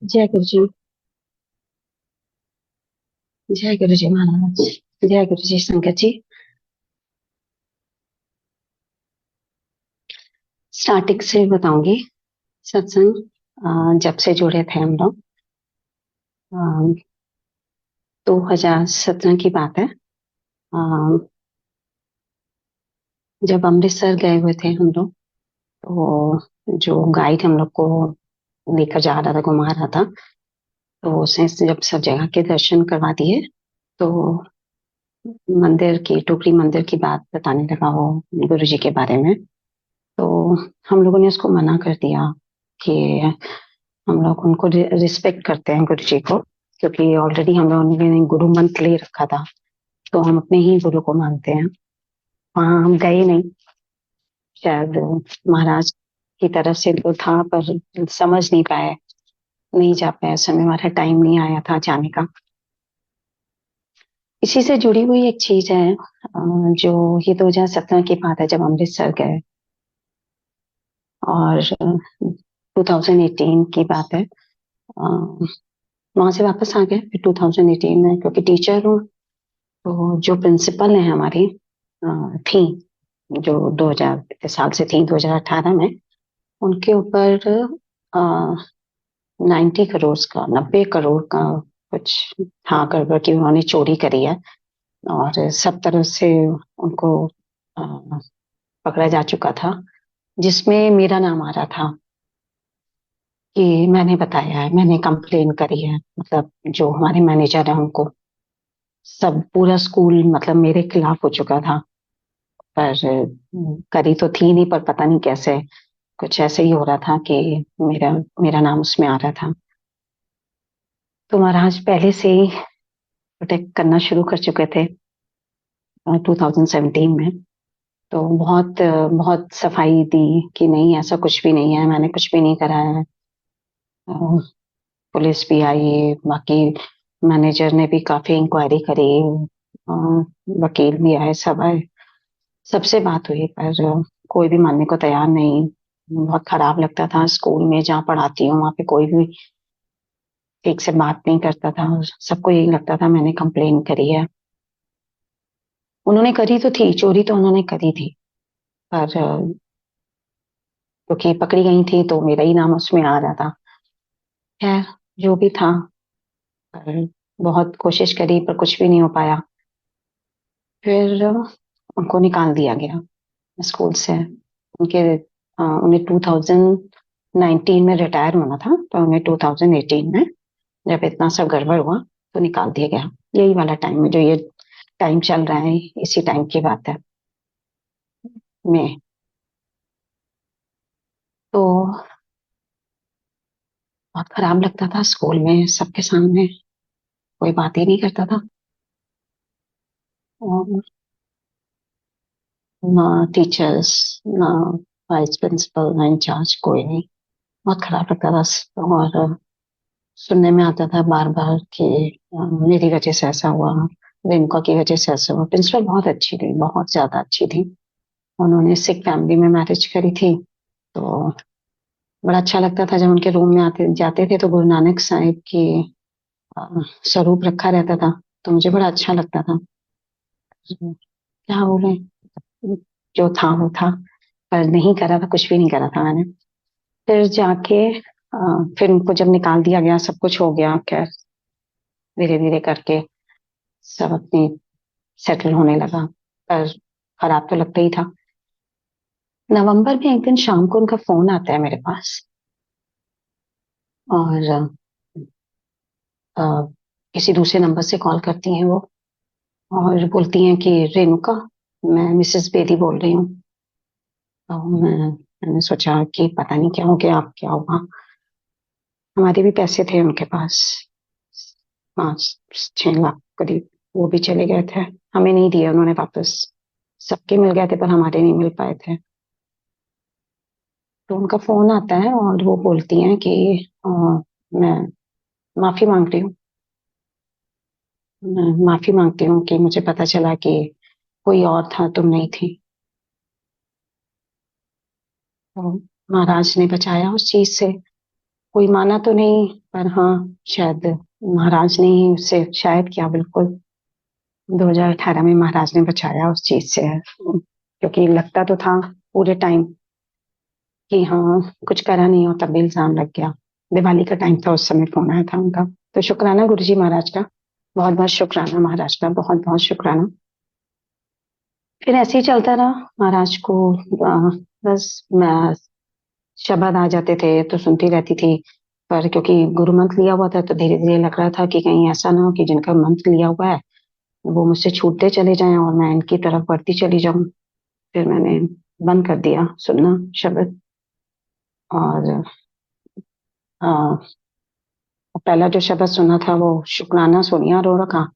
जय गुरु जी। जय गुरु जी महाराज। जय गुरु जी संगत जी। स्टार्टिंग से बताऊंगी। सत्संग जब से जुड़े थे हम लोग। 2017 की बात है। अ, जब अमृतसर गए हुए थे हम लोग, तो जो गाइड हम लोग को लेकर जा रहा था, घुमा रहा था, तो उसने जब सब जगह के दर्शन करवा दिए, तो मंदिर की, टोकरी मंदिर की बात बताने लगा वो गुरु जी के बारे में। तो हम लोगों ने उसको मना कर दिया कि हम लोग उनको रिस्पेक्ट करते हैं गुरु जी को, क्योंकि ऑलरेडी हम लोगों ने गुरु मंत्र ले रखा था, तो हम अपने ही गुरु को मानते हैं। वहां हम गए नहीं। शायद महाराज की तरफ से तो था, पर समझ नहीं पाए, नहीं जा पाए, उस समय हमारा टाइम नहीं आया था जाने का। इसी से जुड़ी हुई एक चीज है, जो ये 2017 की बात है जब अमृतसर गए, और 2018 की बात है। वहां से वापस आ गए फिर 2018 में, क्योंकि टीचर हूँ। तो जो प्रिंसिपल है हमारी, थी, जो 2000 साल से थी, 2018 में उनके ऊपर 90 करोड़ का, 90 करोड़ का कुछ था गड़बड़, की उन्होंने चोरी करी है। और सब तरह से उनको अ, पकड़ा जा चुका था, जिसमें मेरा नाम आ रहा था कि मैंने बताया है, मैंने कंप्लेन करी है। मतलब जो हमारे मैनेजर है उनको, सब पूरा स्कूल मतलब मेरे खिलाफ हो चुका था। पर करी तो थी नहीं, पर पता नहीं कैसे कुछ ऐसे ही हो रहा था कि मेरा मेरा नाम उसमें आ रहा था। तो महाराज पहले से ही प्रोटेक्ट करना शुरू कर चुके थे 2017 में। तो बहुत सफाई दी कि नहीं, ऐसा कुछ भी नहीं है, मैंने कुछ भी नहीं करा है। अ, पुलिस भी आई, बाकी मैनेजर ने भी काफी इंक्वायरी करी, अ, वकील भी आए, सब आए, सबसे बात हुई, पर कोई भी मानने को तैयार नहीं। बहुत खराब लगता था, स्कूल में जहाँ पढ़ाती हूँ वहां पे कोई भी ठीक से बात नहीं करता था, और सबको यही लगता था मैंने कंप्लेन करी है। उन्होंने करी तो थी, चोरी तो उन्होंने करी थी, पर क्योंकि पकड़ी गई थी तो मेरा ही नाम उसमें आ रहा था। खैर, जो भी था, पर बहुत कोशिश करी पर कुछ भी नहीं हो पाया। फिर उनको निकाल दिया गया स्कूल से। उन्हें 2019 में रिटायर होना था, तो उन्हें 2018 में जब इतना सब गड़बड़ हुआ तो निकाल दिया गया। यही वाला टाइम है, जो ये टाइम चल रहा है, इसी टाइम की बात है। में तो बहुत खराब लगता था, स्कूल में सबके सामने कोई बात ही नहीं करता था, और ना टीचर्स, ना वाइस प्रिंसिपल, ना इंचार्ज, कोई नहीं। बहुत खराब लगता था। और सुनने में आता था बार बार कि मेरी वजह से ऐसा हुआ, रिंका की वजह से ऐसा हुआ। प्रिंसिपल बहुत अच्छी थी, बहुत ज्यादा अच्छी थी। उन्होंने सिख फैमिली में मैरिज करी थी। तो बड़ा अच्छा लगता था जब उनके रूम में आते जाते थे, तो गुरु नानक साहिब की अ, स्वरूप रखा रहता था, तो मुझे बड़ा अच्छा लगता था। क्या बोले, जो था वो था, पर नहीं करा था, कुछ भी नहीं करा था मैंने। फिर जाके फिर उनको जब निकाल दिया गया, सब कुछ हो गया, खैर धीरे धीरे करके सब अपनी सेटल होने लगा, पर खराब तो लगता ही था। नवंबर में एक दिन शाम को उनका फोन आता है मेरे पास, और अ, किसी दूसरे नंबर से कॉल करती हैं वो, और बोलती हैं कि रेणुका, मैं मिसेस बेदी बोल रही हूँ। तो मैंने सोचा कि पता नहीं क्या हो गया, आप क्या हुआ। हमारे भी पैसे थे उनके पास, 5-6 लाख करीब, वो भी चले गए थे। हमें नहीं दिए उन्होंने वापस। सबके मिल गए थे पर हमारे नहीं मिल पाए थे। तो उनका फोन आता है और वो बोलती हैं कि मैं माफी मांग रही हूँ, मैं माफी मांगती हूँ कि मुझे पता चला कि कोई और था, तुम नहीं थी। तो महाराज ने बचाया उस चीज से। कोई माना तो नहीं, पर हाँ, शायद महाराज ने ही उससे शायद क्या, बिल्कुल 2018 में महाराज ने बचाया उस चीज से, क्योंकि लगता तो था पूरे टाइम कि हाँ कुछ करा नहीं, और तब भी इल्जाम लग गया। दिवाली का टाइम था, उस समय फोन आया था उनका। तो शुक्राना गुरुजी महाराज का, बहुत बहुत शुक्राना महाराज का, बहुत बहुत शुक्राना। फिर ऐसे ही चलता रहा महाराज को। बस मैं, शब्द आ जाते थे तो सुनती रहती थी, पर क्योंकि गुरु मंत्र लिया हुआ था तो धीरे धीरे लग रहा था कि कहीं ऐसा ना हो कि जिनका मंत्र लिया हुआ है वो मुझसे छूटते चले जाएं और मैं इनकी तरफ बढ़ती चली जाऊं। फिर मैंने बंद कर दिया सुनना शब्द। और पहला जो शब्द सुना था वो शुक्राना सोनिया रो रखा,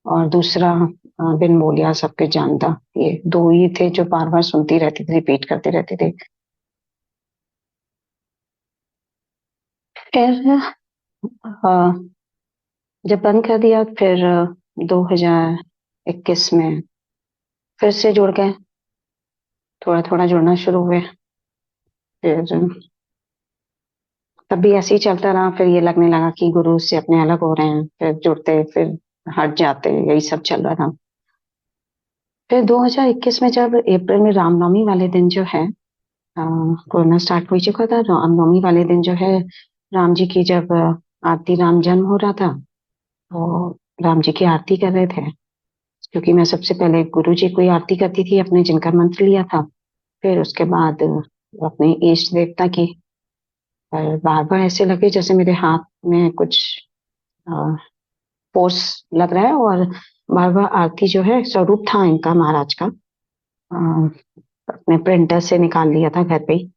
और दूसरा बिन बोलिया सब कुछ जानता। ये दो ही थे जो बार बार सुनती रहती थी, रिपीट करती रहती थी। फिर अ, जब बंद कर दिया, फिर 2021 में फिर से जुड़ गए, थोड़ा थोड़ा जुड़ना शुरू हुए। फिर तब भी ऐसे ही चलता रहा, फिर ये लगने लगा कि गुरु से अपने अलग हो रहे हैं, फिर जुड़ते फिर हट जाते, यही सब चल रहा था। फिर 2021 में जब अप्रैल में रामनवमी वाले दिन जो है, कोरोना स्टार्ट हो ही चुका था, रामनवमी वाले दिन जो है, राम जी की जब आरती, राम जन्म हो रहा था, तो राम जी की आरती कर रहे थे। क्योंकि मैं सबसे पहले गुरु जी को ही आरती करती थी अपने, जिनका मंत्र लिया था, फिर उसके बाद अपने इष्ट देवता की। पर बार बार ऐसे लगे जैसे मेरे हाथ में कुछ फोर्स लग रहा है, और बार बार आरती जो है, स्वरूप था इनका महाराज का, अपने प्रिंटर से निकाल लिया था घर पे ही।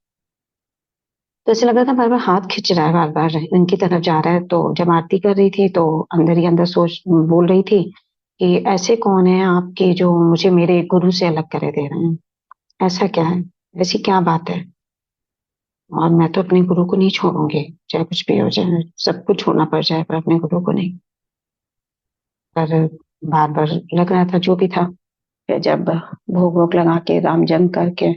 तो ऐसे लग रहा था बार बार हाथ खिंच रहा है, बार बार इनकी तरफ जा रहा है। तो जब आरती कर रही थी तो अंदर ही अंदर सोच बोल रही थी कि ऐसे कौन है आपके जो मुझे मेरे गुरु से अलग करे दे रहे हैं, ऐसा क्या है, ऐसी क्या बात है। और मैं तो अपने गुरु को नहीं छोड़ूंगी, चाहे कुछ भी हो जाए, सब कुछ छोड़ना पड़ जाए, पर अपने गुरु को नहीं। पर बार बार लग रहा था जो भी था। फिर जब भोग वोग लगा के, राम जन्म करके,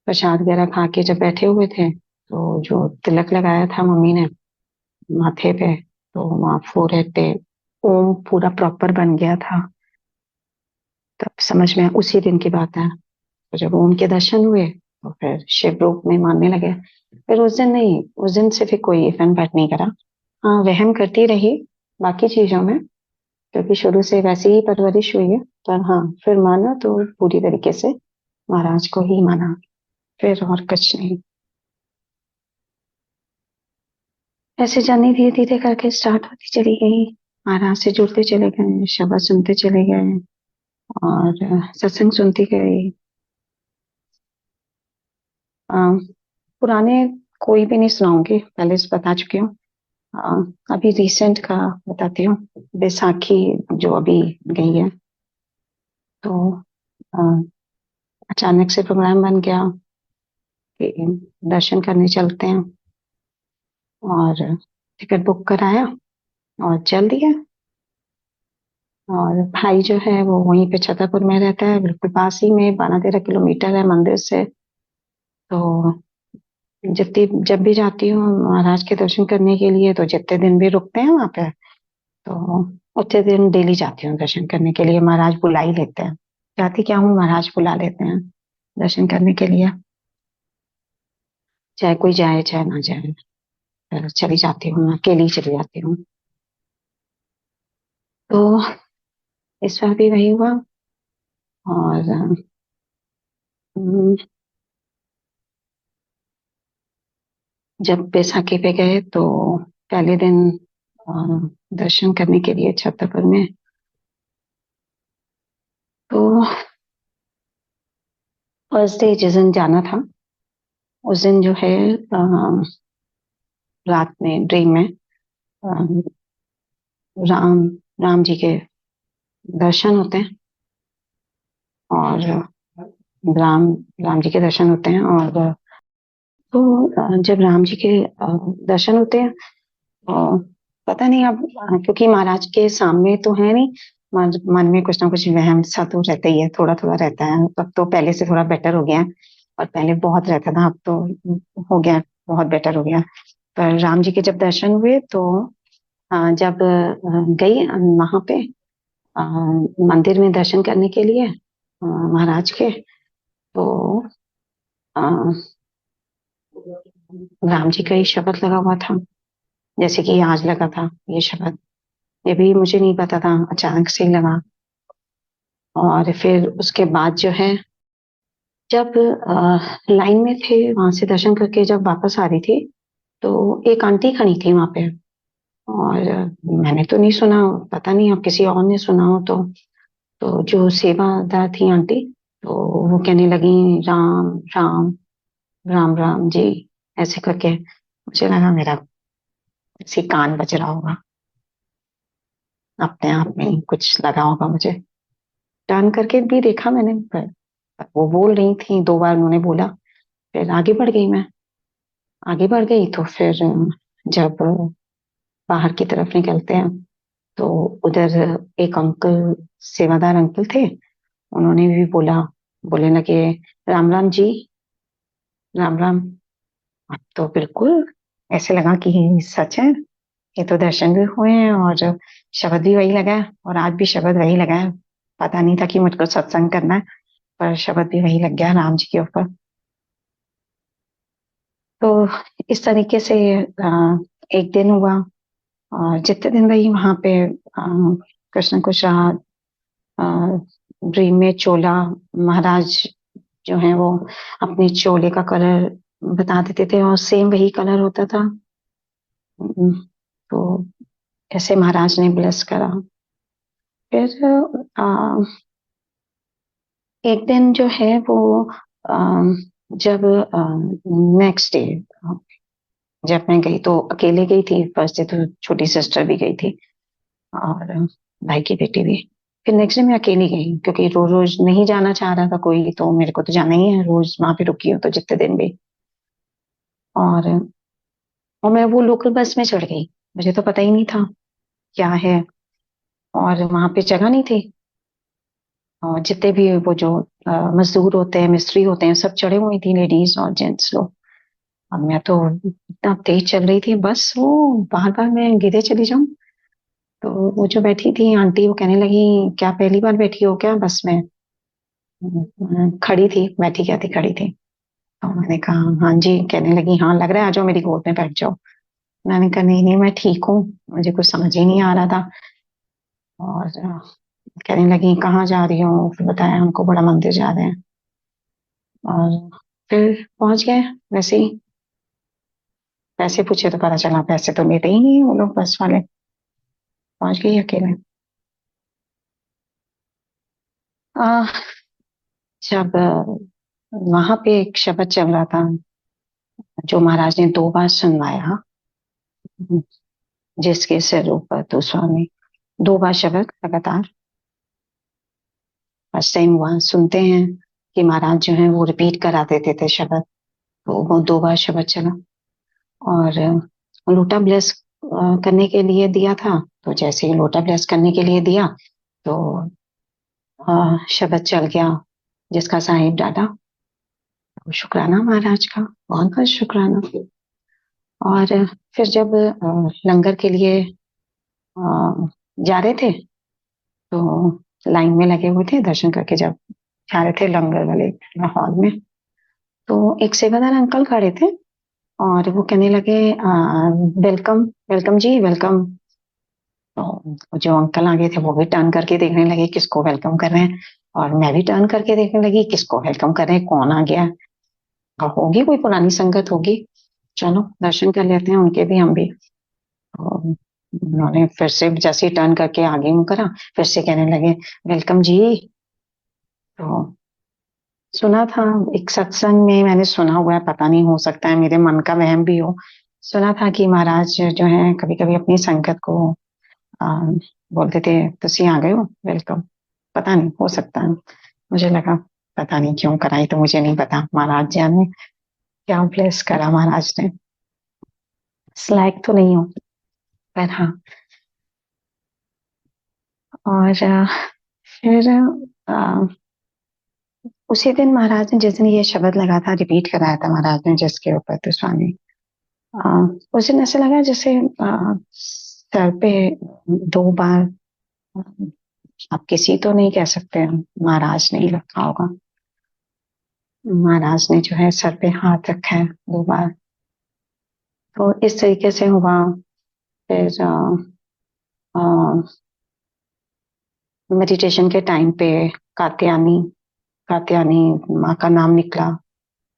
प्रसाद वगैरह खा के जब बैठे हुए थे, तो जो तिलक लगाया था मम्मी ने माथे पे, तो वहाँ फोrehead पे ओम पूरा प्रॉपर बन गया था। तब समझ में उसी दिन की बात है। तो जब ओम के दर्शन हुए तो फिर शिव रूप में मानने लगे। फिर उस दिन नहीं, उस दिन से फिर कोई इफन बैट नहीं करा। हाँ, वहम करती रही बाकी चीजों में, क्योंकि शुरू से वैसी ही परवरिश हुई है। पर हाँ, फिर माना तो पूरी तरीके से महाराज को ही माना, फिर और कुछ नहीं। ऐसे जर्नी धीरे धीरे करके स्टार्ट होती चली गई, महाराज से जुड़ते चले गए, शब्द सुनते चले गए, और सत्संग सुनती गई। अ, पुराने कोई भी नहीं सुनाऊंगी, पहले से बता चुकी हूँ। अभी रिसेंट का बताती हूँ। बैसाखी जो अभी गई है, तो अ, अचानक से प्रोग्राम बन गया कि दर्शन करने चलते हैं, और टिकट बुक कराया और चल दिया। और भाई जो है वो वहीं पे छतरपुर में रहता है, बिल्कुल पास ही में, 12-13 किलोमीटर है मंदिर से। तो जितनी जब भी जाती हूँ महाराज के दर्शन करने के लिए, तो जितने दिन भी रुकते हैं वहां पे, तो उतने दिन डेली जाती हूँ दर्शन करने के लिए। महाराज बुला ही लेते हैं, जाती क्या हूँ, महाराज बुला लेते हैं दर्शन करने के लिए। चाहे कोई जाए चाहे ना जाए, फिर चली जाती हूँ, मैं अकेली चली जाती हूँ। तो इस बार भी वही हुआ। और अम, जब बैसाखी पे गए तो पहले दिन दर्शन करने के लिए छतरपुर में, तो फर्स्ट डे जिस दिन जाना था, उस दिन जो है रात में ड्रीम में अ, राम राम जी के दर्शन होते हैं। और राम राम जी के दर्शन होते हैं, और तो जब राम जी के दर्शन होते हैं, तो पता नहीं अब, क्योंकि महाराज के सामने तो है नहीं, मन में कुछ ना कुछ वहम सा तो रहता ही है, थोड़ा थोड़ा रहता है। अब तो पहले से थोड़ा बेटर हो गया है, और पहले बहुत रहता था, अब तो हो गया, बहुत बेटर हो गया। पर राम जी के जब दर्शन हुए तो जब गई वहां पे अ, मंदिर में दर्शन करने के लिए महाराज के, तो अ, राम जी का ही शब्द लगा हुआ था, जैसे कि आज लगा था ये शब्द। ये भी मुझे नहीं पता था, अचानक से ही लगा। और फिर उसके बाद जो है, जब लाइन में थे वहां से दर्शन करके जब वापस आ रही थी, तो एक आंटी खड़ी थी वहां पे। और मैंने तो नहीं सुना, पता नहीं अब किसी और ने सुना हो तो जो सेवादार थी आंटी, तो वो कहने लगी राम राम, राम राम जी, ऐसे करके। मुझे लगा मेरा किसी कान बज रहा होगा, अपने आप में ही कुछ लगा होगा मुझे। टर्न करके भी देखा मैंने, पर वो बोल रही थी, 2 बार उन्होंने बोला। फिर आगे बढ़ गई मैं। आगे बढ़ गई तो फिर जब बाहर की तरफ निकलते हैं, तो उधर एक अंकल, सेवादार अंकल थे। उन्होंने भी बोला, बोलने लगे राम राम जी, राम राम। अब तो बिल्कुल ऐसे लगा कि सच है, ये तो दर्शन भी हुए हैं और शब्द भी वही लगा है, और आज भी शब्द वही लगा है। पता नहीं था कि मुझको सत्संग करना है, पर शब्द भी वही लग गया राम जी के ऊपर। तो इस तरीके से एक दिन हुआ। और जितने दिन रही वहां पे कृष्ण कुछ रहा। ड्रीम में चोला, महाराज जो है वो अपने चोले का कलर बता देते थे, और सेम वही कलर होता था। तो ऐसे महाराज ने ब्लेस करा। फिर एक दिन जो है वो अ, जब नेक्स्ट डे जब मैं गई तो अकेले गई थी। फर्स्ट डे तो छोटी सिस्टर भी गई थी, और भाई की बेटी भी। फिर नेक्स्ट डे मैं अकेली गई, क्योंकि रोज रोज नहीं जाना चाह रहा था कोई, तो मेरे को तो जाना ही है रोज वहां पे रुकी हूँ तो जितने दिन भी। और और मैं वो लोकल बस में चढ़ गई। मुझे तो पता ही नहीं था क्या है, और वहां पे जगह नहीं थी। और जितने भी वो जो मजदूर होते हैं, मिस्त्री होते हैं, सब चढ़े हुए थी, लेडीज और जेंट्स लोग। अब मैं तो इतना तेज चल रही थी बस, वो बार बार मैं गिरे चली जाऊं। तो वो जो बैठी थी आंटी, वो कहने लगी क्या पहली बार बैठी हो क्या बस में? खड़ी थी, बैठी क्या थी, खड़ी थी। तो मैंने कहा हाँ जी। कहने लगी हाँ लग रहा है, आ जाओ मेरी गोद में बैठ जाओ। मैंने कहा नहीं नहीं, मैं ठीक हूँ, मुझे कुछ समझ ही नहीं आ रहा था। और कहने लगी कहाँ जा रही हो? फिर बताया हमको बड़ा मंदिर जा रहे हैं। और फिर पहुंच गए वैसे ही। पैसे पूछे तो पता चला पैसे तो लेते ही नहीं वो लोग बस वाले। पहुंच गई अकेले। आ, जब वहां पे एक शब्द चल रहा था, जो महाराज ने 2 बार सुनवाया, जिसके सिर ऊपर तो स्वामी, 2 बार शब्द लगातार। फर्स्ट टाइम वहां सुनते हैं कि महाराज जो है वो रिपीट करा देते थे शब्द, तो वो 2 बार शब्द चला। और लोटा ब्लेस करने के लिए दिया था। तो जैसे ही लोटा ब्लेस करने के लिए दिया, तो शब्द चल गया, जिसका साहिब डाला। तो शुक्राना महाराज का, बहुत बहुत शुक्राना। और फिर जब लंगर के लिए जा रहे थे, तो लाइन में लगे हुए थे दर्शन करके, जब जा रहे थे लंगर वाले हॉल में, तो एक सेवादार अंकल खड़े थे। और वो कहने लगे वेलकम, वेलकम जी, वेलकम। तो जो अंकल आगे थे वो भी टर्न करके देखने लगे किसको वेलकम कर रहे हैं, और मैं भी टर्न करके देखने लगी किसको वेलकम कर रहे हैं, कौन आ गया। होगी कोई पुरानी संगत होगी, चलो दर्शन कर लेते हैं उनके भी, हम भी। तो उन्होंने फिर से जैसे ही टर्न करके आगे मुंह करा, फिर से कहने लगे वेलकम जी। तो सुना था, एक सत्संग में मैंने सुना हुआ है, पता नहीं हो सकता है मेरे मन का वहम भी हो। सुना था कि महाराज जो है कभी कभी अपनी संगत को आ, बोलते थे तुसी आ गए हो, वेलकम। पता नहीं, हो सकता है। मुझे लगा पता नहीं क्यों कराई, तो मुझे नहीं पता, महाराज जाने क्या ब्लेस करा महाराज ने। स्लैक तो नहीं हो, पर हाँ। और फिर उसी दिन महाराज ने, जिस दिन ये शब्द लगा था, रिपीट कराया था महाराज ने जिसके ऊपर तो स्वामी, उस दिन ऐसा लगा जैसे सर पे 2 बार, आप किसी तो नहीं कह सकते, महाराज ने ही रखा होगा। महाराज ने जो है सर पे हाथ रखा है 2 बार। तो इस तरीके से हुआ। फिर मेडिटेशन के टाइम पे कात्यायनी कात्यायनी माँ का नाम निकला।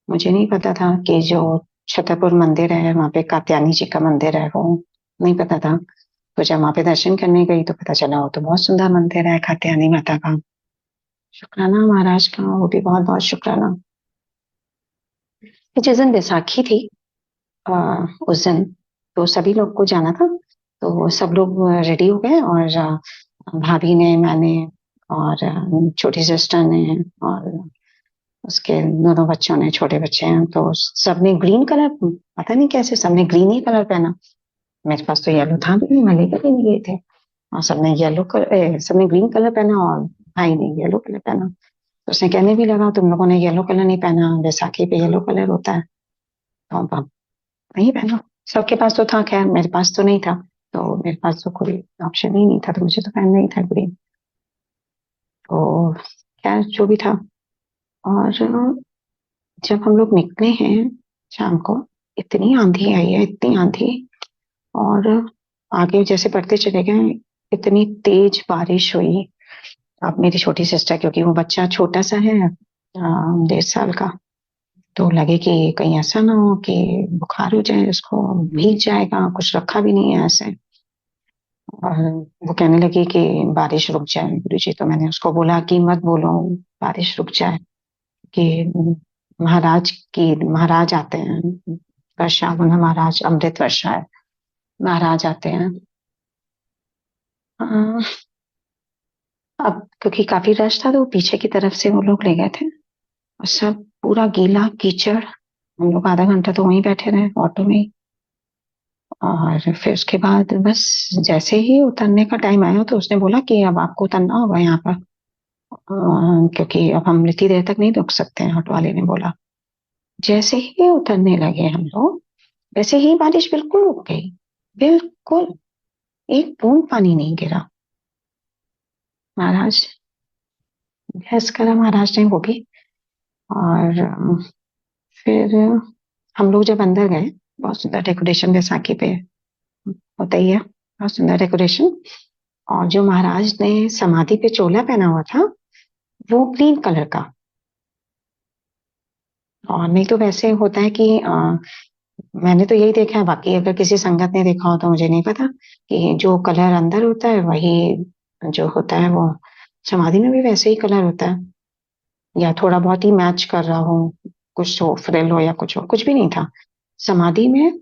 मुझे नहीं पता था कि जो छतरपुर मंदिर है वहां पे कात्यायनी जी का मंदिर है, वो नहीं पता था। तो जब वहां पे दर्शन करने गई तो पता चला वो तो बहुत सुंदर मंदिर है कात्यायनी माता का। शुक्राना महाराज का, वो भी बहुत बहुत शुक्राना। जिस दिन बैसाखी थी, उस दिन तो सभी लोग को जाना था। तो सब लोग रेडी हो गए, और भाभी ने, मैंने, और छोटी सिस्टर ने, और उसके दोनों बच्चों ने, छोटे बच्चे हैं, तो सबने ग्रीन कलर, पता नहीं कैसे सबने ग्रीन ही कलर पहना। मेरे पास तो येलो था भी नहीं, मैं लेकर भी नहीं गए थे। और सबने ग्रीन कलर पहना, और भाई ने येलो कलर पहना। तो उसने कहने भी लगा, तुम लोगों ने येलो कलर नहीं पहना, बैसाखी पे येलो कलर होता है। तो अब नहीं पहना। सबके पास तो था, खैर मेरे पास तो नहीं था। तो मेरे पास तो कोई ऑप्शन ही नहीं था, तो मुझे तो पहनना ही था ग्रीन। तो खैर जो भी था। और जब हम लोग निकले हैं शाम को, इतनी आंधी आई है, इतनी आंधी। और आगे जैसे बढ़ते चले गए, इतनी तेज बारिश हुई। अब मेरी छोटी सिस्टर, क्योंकि वो बच्चा छोटा सा है, 1.5 साल का, तो लगे कि कहीं ऐसा ना हो कि बुखार हो जाए, उसको भीग जाएगा, कुछ रखा भी नहीं है ऐसे। और वो कहने लगी कि बारिश रुक जाए गुरुजी। तो मैंने उसको बोला कि मत बोलो बारिश रुक जाए, कि महाराज आते हैं, वर्षा माना महाराज, अमृत वर्षा है, महाराज आते हैं। अ, अब क्योंकि काफी रश था, तो पीछे की तरफ से वो लोग ले गए थे, और सब पूरा गीला कीचड़। हम लोग आधा घंटा तो वहीं बैठे रहे ऑटो में ही। और फिर उसके बाद बस जैसे ही उतरने का टाइम आया, तो उसने बोला कि अब आपको उतरना होगा यहाँ पर, क्योंकि अब हम इतनी देर तक नहीं रुक सकते हैं, ऑटो वाले ने बोला। जैसे ही उतरने लगे हम लोग, वैसे ही बारिश बिल्कुल रुक गई। बिल्कुल, एक बूंद पानी नहीं गिरा। महाराज, बहस करा महाराज ने वो भी। और फिर हम लोग जब अंदर गए, बहुत सुंदर डेकोरेशन बैसाखी पे होता ही है, बहुत सुंदर डेकोरेशन। और जो महाराज ने समाधि पे चोला पहना हुआ था, वो ग्रीन कलर का। और नहीं तो वैसे होता है कि मैंने तो यही देखा है, बाकी अगर किसी संगत ने देखा हो तो मुझे नहीं पता, कि जो कलर अंदर होता है वही जो होता है वो समाधि में भी वैसे ही कलर होता है, या थोड़ा बहुत ही मैच कर रहा हो, कुछ हो, फ्रिल हो या कुछ हो, कुछ भी नहीं था समाधि में।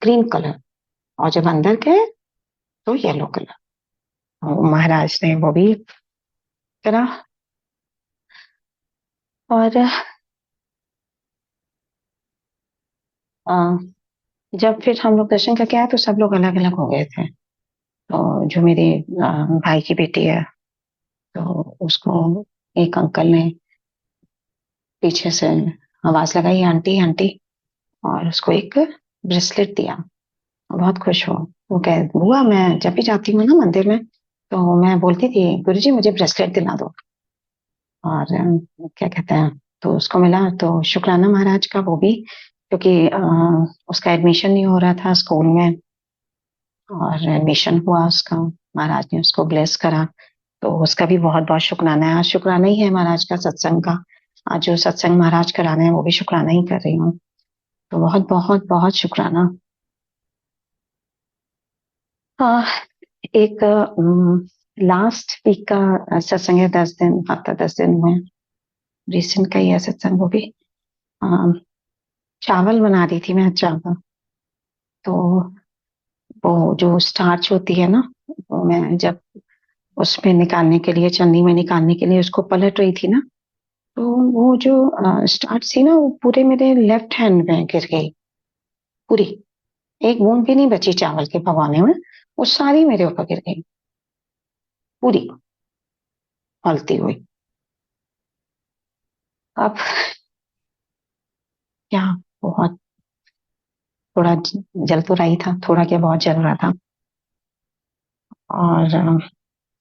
ग्रीन कलर, और जब अंदर गए तो येलो कलर। महाराज ने वो भी करा। और अ, जब फिर हम लोग दर्शन करके आए, तो सब लोग अलग अलग हो गए थे। तो जो मेरे भाई की बेटी है, तो उसको एक अंकल ने पीछे से आवाज लगाई, आंटी आंटी, और उसको एक ब्रेसलेट दिया। बहुत खुश हो। वो कह, बुआ मैं जब भी जाती हूँ ना मंदिर में, तो मैं बोलती थी गुरुजी मुझे ब्रेसलेट दिला दो। और क्या कहते हैं, तो उसको मिला। तो शुक्राना महाराज का वो भी, क्योंकि उसका एडमिशन नहीं हो रहा था स्कूल में, और एडमिशन हुआ उसका, महाराज ने उसको ब्लेस करा। तो उसका भी बहुत बहुत शुक्राना है। आज शुक्राना ही है महाराज का सत्संग का। आज जो सत्संग महाराज कराना है वो भी शुक्राना ही कर रही हूँ। तो बहुत बहुत बहुत शुक्राना। हाँ, एक लास्ट वीक का सत्संग है, 10 दिन, हफ्ता 10 दिन में, रिसेंट का ही है सत्संग वो भी। अ, चावल बना रही थी मैं, चावल। तो वो जो स्टार्च होती है ना, वो मैं जब उसमें निकालने के लिए, चन्नी में निकालने के लिए उसको पलट रही थी ना, तो वो जो स्टार्च थी ना, वो पूरे मेरे लेफ्ट हैंड में गिर गई पूरी। एक बूंद भी नहीं बची चावल के भगोने में, वो सारी मेरे ऊपर गिर गई पूरी, फलती हुई। अब क्या, बहुत थोड़ा जल तो रही था, थोड़ा क्या बहुत जल रहा था। और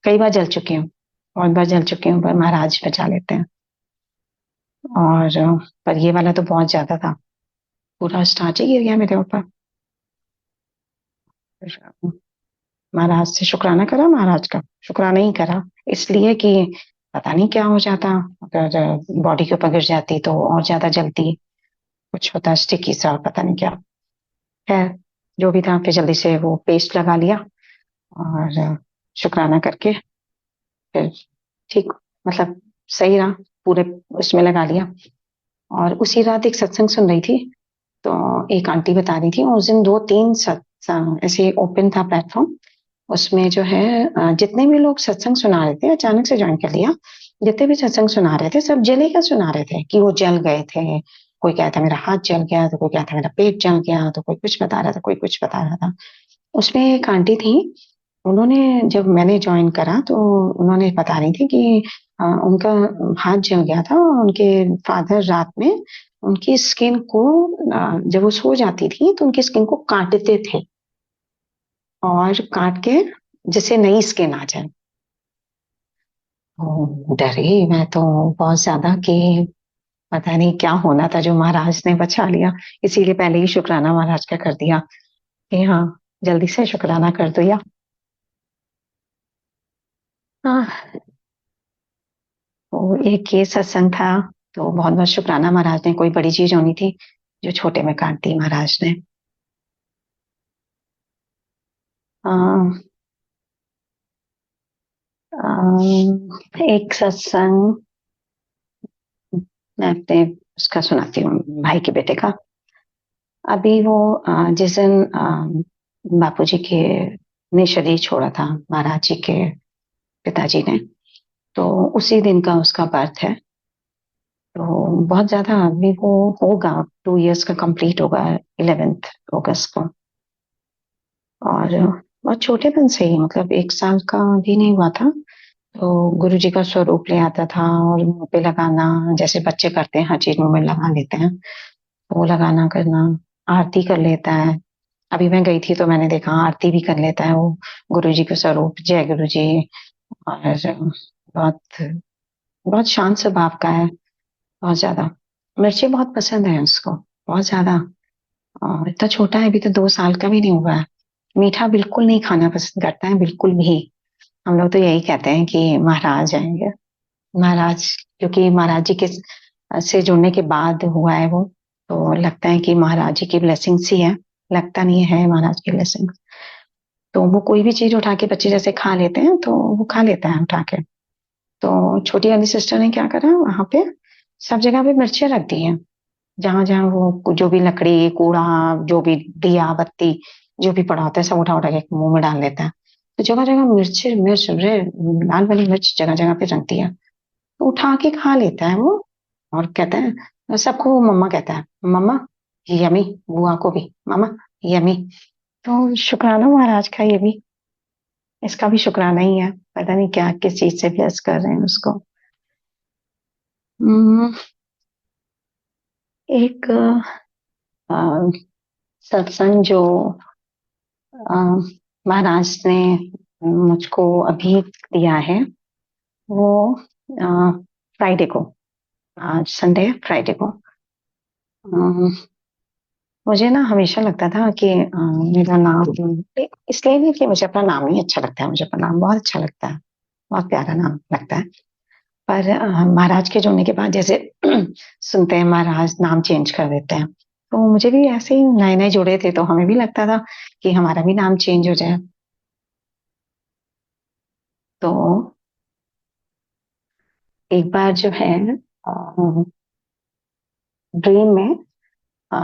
कई बार जल चुकी हूँ, बहुत बार जल चुकी हूँ, पर महाराज बचा लेते हैं। और पर ये वाला तो बहुत ज्यादा था, पूरा स्टार्च ही गिर गया मेरे ऊपर। फिर महाराज से शुक्राना करा, महाराज का शुक्राना ही करा, इसलिए कि पता नहीं क्या हो जाता, अगर बॉडी के ऊपर गिर जाती तो और ज्यादा जलती, कुछ होता स्टिकी सा, पता नहीं क्या। खैर, जो भी था, फिर जल्दी से वो पेस्ट लगा लिया और शुक्राना करके फिर ठीक, मतलब सही रहा, पूरे उसमें लगा लिया। और उसी रात एक सत्संग सुन रही थी, तो एक आंटी बता रही थी, उस दिन दो तीन सत्संग ऐसे ओपन था प्लेटफॉर्म, उसमें जो है जितने भी लोग सत्संग सुना रहे थे, अचानक से ज्वाइन कर लिया, जितने भी सत्संग सुना रहे थे सब जले का सुना रहे थे, कि वो जल गए थे। कोई कहता मेरा हाथ जल गया, तो कोई कहता मेरा पेट जल गया, तो कोई कुछ बता रहा था, कोई कुछ बता रहा था। उसमें एक आंटी थी, उन्होंने, जब मैंने ज्वाइन करा तो उन्होंने बता रही थी कि उनका हाथ जल गया था, उनके फादर रात में उनकी स्किन को, जब वो सो जाती थी तो उनकी स्किन को काटते थे, और काट के जैसे नई स्किन आ जाए। डरी मैं तो बहुत ज्यादा, कि पता नहीं क्या होना था जो महाराज ने बचा लिया। इसीलिए पहले ही शुक्राना महाराज का कर दिया, कि हाँ, जल्दी से शुक्राना कर दिया। हाँ, तो एक ये सत्संग था, तो बहुत बहुत शुक्राना महाराज ने, कोई बड़ी चीज होनी थी जो छोटे में काट दी महाराज ने। आ, एक सत्संग मैं अपने उसका सुनाती हूँ, भाई के बेटे का। अभी वो जिस दिन बापूजी के ने शरीर छोड़ा था, महाराज जी के पिताजी ने, तो उसी दिन का उसका बर्थ है। तो बहुत ज्यादा, अभी वो होगा 2 इयर्स का, कंप्लीट होगा 11 अगस्त को। और बहुत छोटेपन से ही, मतलब 1 साल का भी नहीं हुआ था, तो गुरु जी का स्वरूप ले आता था, और मुंह पे लगाना, जैसे बच्चे करते हैं, हर चीज मुंह में लगा लेते हैं, वो लगाना करना, आरती कर लेता है। अभी मैं गई थी तो मैंने देखा आरती भी कर लेता है वो, गुरु जी के स्वरूप, जय गुरु जी। और बहुत बहुत शांत स्वभाव का है, बहुत ज्यादा। मिर्ची बहुत पसंद है उसको, बहुत ज्यादा। और इतना छोटा है, अभी तो 2 साल का भी नहीं हुआ है। मीठा बिल्कुल नहीं खाना पसंद करता है, बिल्कुल भी। हम लोग तो यही कहते हैं कि महाराज आएंगे, महाराज, क्योंकि महाराज जी के से जुड़ने के बाद हुआ है वो, तो लगता है कि महाराज जी की ब्लेसिंग्स ही है, लगता नहीं है महाराज की ब्लेसिंग। तो वो कोई भी चीज उठा के बच्चे जैसे खा लेते हैं, तो वो खा लेता है उठा के। तो छोटी वाली सिस्टर ने क्या करा, वहां पे सब जगह पे मिर्चियां रख दी हैं, जहां जहां वो जो भी लकड़ी कूड़ा, जो भी दिया बत्ती, जो भी पड़ा होता है, सब उठा उठा के मुंह में डाल लेता है। तो जगह जगह मिर्च मिर्च रे, लाल वाली मिर्च जगह जगह पे रख दिया, तो उठा के खा लेता है वो। और कहता है, सबको वो मम्मा कहता है, मम्मा यमी, बुआ को भी मम्मा यमी। तो शुक्राना महाराज का ये भी, इसका भी शुक्राना ही है, पता नहीं क्या किस चीज से ब्लेस कर रहे हैं उसको। हम्म, एक अ, सत्संग जो अ, महाराज ने मुझको अभी दिया है, वो फ्राइडे को, आज संडे है, फ्राइडे को। अम, मुझे ना हमेशा लगता था कि मेरा नाम, इसलिए नहीं कि मुझे अपना नाम ही अच्छा लगता है, मुझे अपना नाम बहुत अच्छा लगता है, बहुत प्यारा नाम लगता है। पर महाराज के जुड़ने के बाद जैसे सुनते हैं महाराज नाम चेंज कर देते हैं, तो मुझे भी ऐसे ही नए नए जुड़े थे, तो हमें भी लगता था कि हमारा भी नाम चेंज हो जाए। तो एक बार जो है, ड्रीम में अ,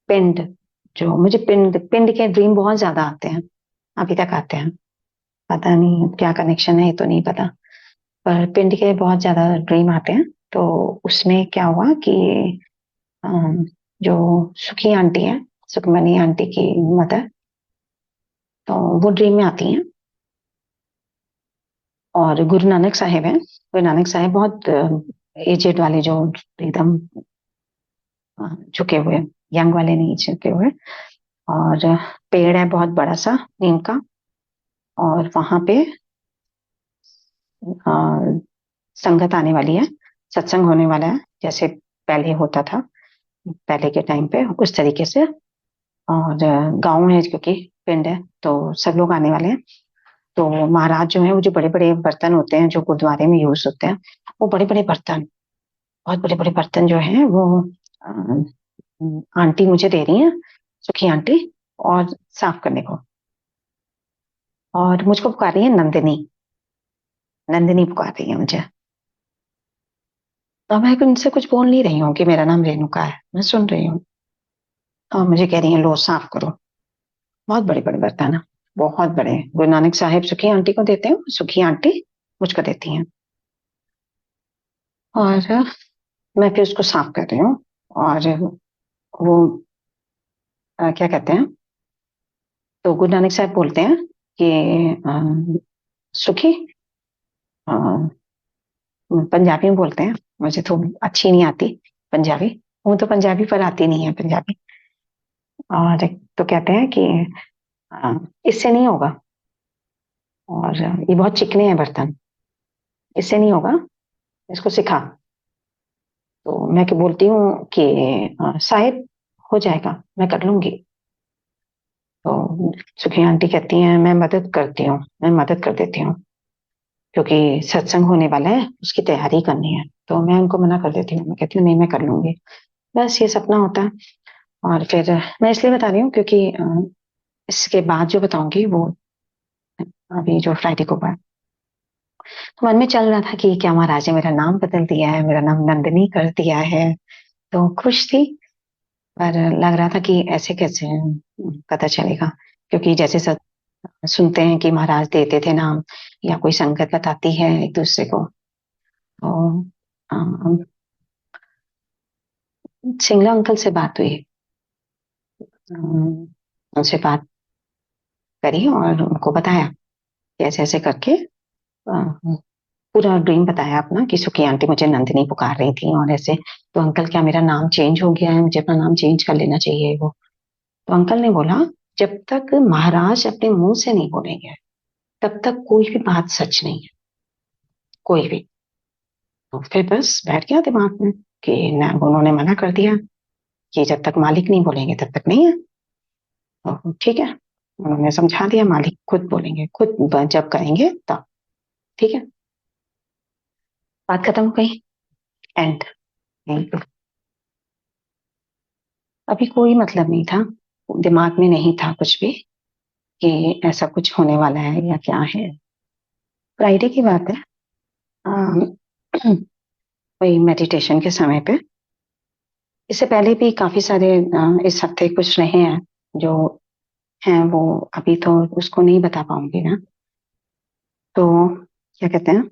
पिंड, जो मुझे पिंड पिंड के ड्रीम बहुत ज्यादा आते हैं, अभी तक आते हैं। पता नहीं क्या कनेक्शन है, ये तो नहीं पता, पर पिंड के बहुत ज्यादा ड्रीम आते हैं। तो उसमें क्या हुआ कि अम, जो सुखी आंटी है, सुखमनी आंटी की मदर, तो वो ड्रीम में आती हैं। और गुरु नानक साहिब हैं, गुरु नानक साहिब बहुत एजेड वाले, जो एकदम झुके हुए, यंग वाले नहीं झुके हुए, और पेड़ है बहुत बड़ा सा नीम का, और वहां पे अ, संगत आने वाली है, सत्संग होने वाला है, जैसे पहले होता था, पहले के टाइम पे उस तरीके से। और गांव है क्योंकि, पिंड है, तो सब लोग आने वाले हैं। तो महाराज जो है, वो जो बड़े बड़े बर्तन होते हैं जो गुरुद्वारे में यूज होते हैं, वो बड़े बड़े बर्तन, बहुत बड़े बड़े बर्तन जो है वो आंटी मुझे दे रही है, सुखी आंटी, और साफ करने को। और मुझको पुकार रही है नंदिनी, नंदिनी पुकार रही है मुझे। तो मैं उनसे कुछ बोल नहीं रही हूँ कि मेरा नाम रेणुका है, मैं सुन रही हूँ। और मुझे कह रही है लो साफ करो। बहुत बड़े बड़े बर्तन है, बहुत बड़े। गुरु नानक साहिब सुखी आंटी को देते हैं, सुखी आंटी मुझको देती हैं। और मैं फिर उसको साफ कर रही हूँ। और वो क्या कहते हैं, तो गुरु नानक साहब बोलते हैं कि सुखी, अ, पंजाबी में बोलते हैं, मुझे तो अच्छी नहीं आती पंजाबी, हूँ तो पंजाबी पर आती नहीं है पंजाबी। और तो कहते हैं कि इससे नहीं होगा, और ये बहुत चिकने हैं बर्तन, इससे नहीं होगा, इसको सिखा। तो मैं क्या बोलती हूँ कि साहिब हो जाएगा, मैं कर लूंगी। तो सुखी आंटी कहती हैं मैं मदद करती हूँ, मैं मदद कर देती हूँ, क्योंकि सत्संग होने वाला है, उसकी तैयारी करनी है। तो मैं उनको मना कर देती हूँ, मैं कहती हूँ नहीं मैं कर लूंगी। बस ये सपना होता है। और फिर मैं इसलिए बता रही हूँ क्योंकि इसके बाद जो बताऊंगी वो अभी जो फ्राइडे को बाद, तो मन में चल रहा था कि क्या महाराज ने मेरा नाम बदल दिया है, मेरा नाम नंदिनी कर दिया है। तो खुश थी, पर लग रहा था कि ऐसे कैसे पता चलेगा, क्योंकि जैसे सब सुनते हैं कि महाराज देते थे नाम, या कोई संगत बताती है एक दूसरे को। तो सिंगला अंकल से बात हुई, उनसे बात करी और उनको बताया कि ऐसे ऐसे करके पूरा ड्रीम बताया अपना, कि सुखी आंटी मुझे नंदिनी पुकार रही थी और ऐसे। तो अंकल क्या मेरा नाम चेंज हो गया है, मुझे अपना नाम चेंज कर लेना चाहिए वो। तो अंकल ने बोला जब तक महाराज अपने मुंह से नहीं बोलेंगे तब तक कोई भी बात सच नहीं है, कोई भी। तो फिर बस बैठ गया दिमाग में कि ना, उन्होंने मना कर दिया कि जब तक मालिक नहीं बोलेंगे तब तक नहीं है। तो ठीक है, उन्होंने समझा दिया मालिक खुद बोलेंगे, खुद जब करेंगे तब। ठीक है, बात खत्म हो गई, एंड। अभी कोई मतलब नहीं था, दिमाग में नहीं था कुछ भी कि ऐसा कुछ होने वाला है या क्या है। फ्राइडे की बात है, अम, वही मेडिटेशन के समय पे, इससे पहले भी काफी सारे इस हफ्ते कुछ रहे हैं जो हैं, वो अभी तो उसको नहीं बता पाऊंगी ना। तो क्या कहते हैं,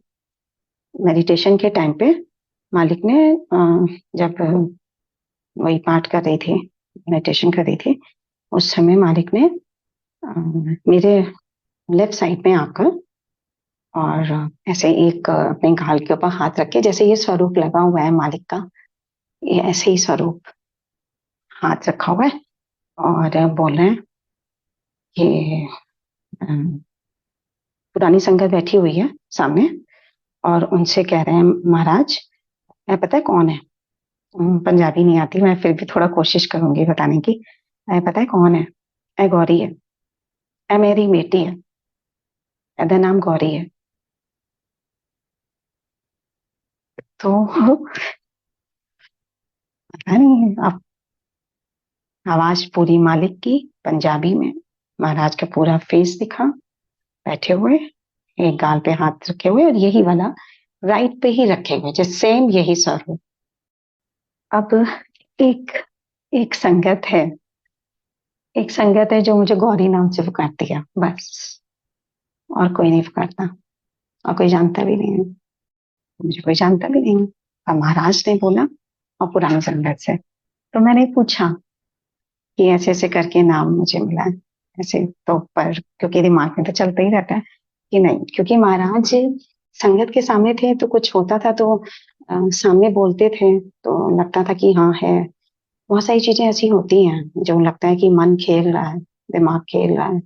मेडिटेशन के टाइम पे मालिक ने जब वही पाठ कर रही थी, मेडिटेशन कर रही थी, उस समय मालिक ने मेरे लेफ्ट साइड में आकर, और ऐसे एक अपने गाल के ऊपर हाथ रख के, जैसे ये स्वरूप लगा हुआ है मालिक का, ये ऐसे ही स्वरूप हाथ रखा हुआ है, और बोल रहे हैं कि पुरानी संगत बैठी हुई है सामने, और उनसे कह रहे हैं महाराज, पता है कौन है? पंजाबी नहीं आती, मैं फिर भी थोड़ा कोशिश करूंगी बताने की। पता है कौन है? गौरी है, मेरी बेटी है, एदा नाम गौरी है। तो पता नहीं, अब आवाज पूरी मालिक की, पंजाबी में। महाराज का पूरा फेस दिखा, बैठे हुए, एक गाल पे हाथ रखे हुए, और यही वाला राइट पे ही रखे हुए, जैसे सेम यही स्वरूप। अब एक एक संगत है, एक संगत है जो मुझे गौरी नाम से पुकारती है, बस। और कोई नहीं पुकारता, और कोई जानता भी नहीं है, मुझे कोई जानता भी नहीं है। और महाराज ने बोला, और पुरानी संगत से। तो मैंने पूछा कि ऐसे ऐसे करके नाम मुझे मिला है, ऐसे। तो पर क्योंकि दिमाग में तो चलता ही रहता है कि नहीं, क्योंकि महाराज संगत के सामने थे तो कुछ होता था तो सामने बोलते थे, तो लगता था कि हाँ है। बहुत सारी चीजें ऐसी होती हैं जो लगता है कि मन खेल रहा है, दिमाग खेल रहा है,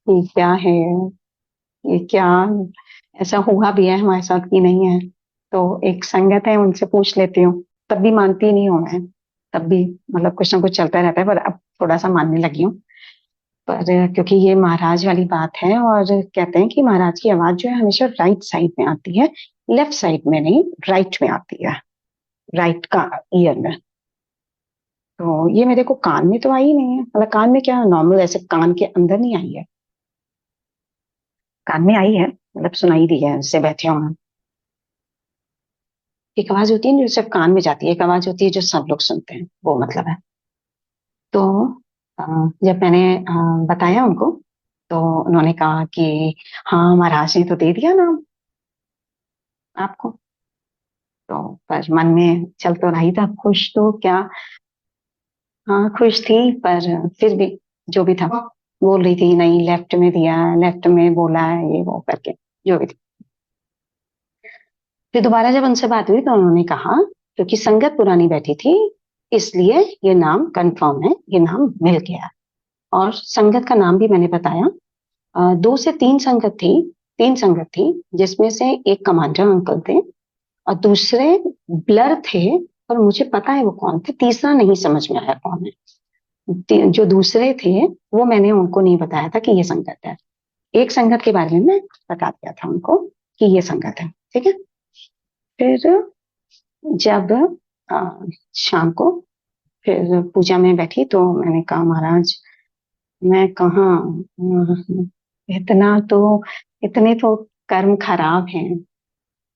ये क्या है, ये क्या ऐसा हुआ भी है हमारे साथ कि नहीं है। तो एक संगत है, उनसे पूछ लेती हूँ। तब भी मानती नहीं हूँ मैं, तब भी मतलब कुछ ना कुछ चलता रहता है, पर अब थोड़ा सा मानने लगी हूँ। पर क्योंकि ये महाराज वाली बात है, और कहते हैं कि महाराज की आवाज जो है हमेशा राइट साइड में आती है, लेफ्ट साइड में नहीं, राइट में आती है, राइट का ईयर में। तो ये मेरे को कान में तो आई नहीं है, मतलब कान में क्या, नॉर्मल ऐसे कान के अंदर नहीं आई है, कान में आई है, मतलब सुनाई दी है, जैसे बैठे हो। एक आवाज होती है ना जो सिर्फ कान में जाती है, एक आवाज होती है जो सब लोग सुनते हैं, वो मतलब है। तो अ, जब मैंने बताया उनको, तो उन्होंने कहा कि हाँ महाराज ने तो दे दिया नाम आपको। तो पर मन में चल तो रही था, खुश तो क्या, हाँ खुश थी, पर फिर भी जो भी था, बोल रही थी नहीं लेफ्ट में दिया, लेफ्ट में बोला है, ये वो करके जो भी था। फिर दोबारा जब उनसे बात हुई तो उन्होंने कहा क्योंकि संगत पुरानी बैठी थी, इसलिए ये नाम कंफर्म है, ये नाम मिल गया। और संगत का नाम भी मैंने बताया। दो से तीन संगत थी, तीन संगत थी, जिसमें से एक कमांडर अंकल थे और दूसरे ब्लर थे, पर मुझे पता है वो कौन थे, तीसरा नहीं समझ में आया कौन है। जो दूसरे थे वो मैंने उनको नहीं बताया था कि ये संगत है। एक संगत के बारे में मैं बता दिया था उनको कि ये संगत है, ठीक है। फिर जब अ, शाम को फिर पूजा में बैठी तो मैंने कहा महाराज मैं कहाँ, इतना तो, इतने तो कर्म खराब हैं,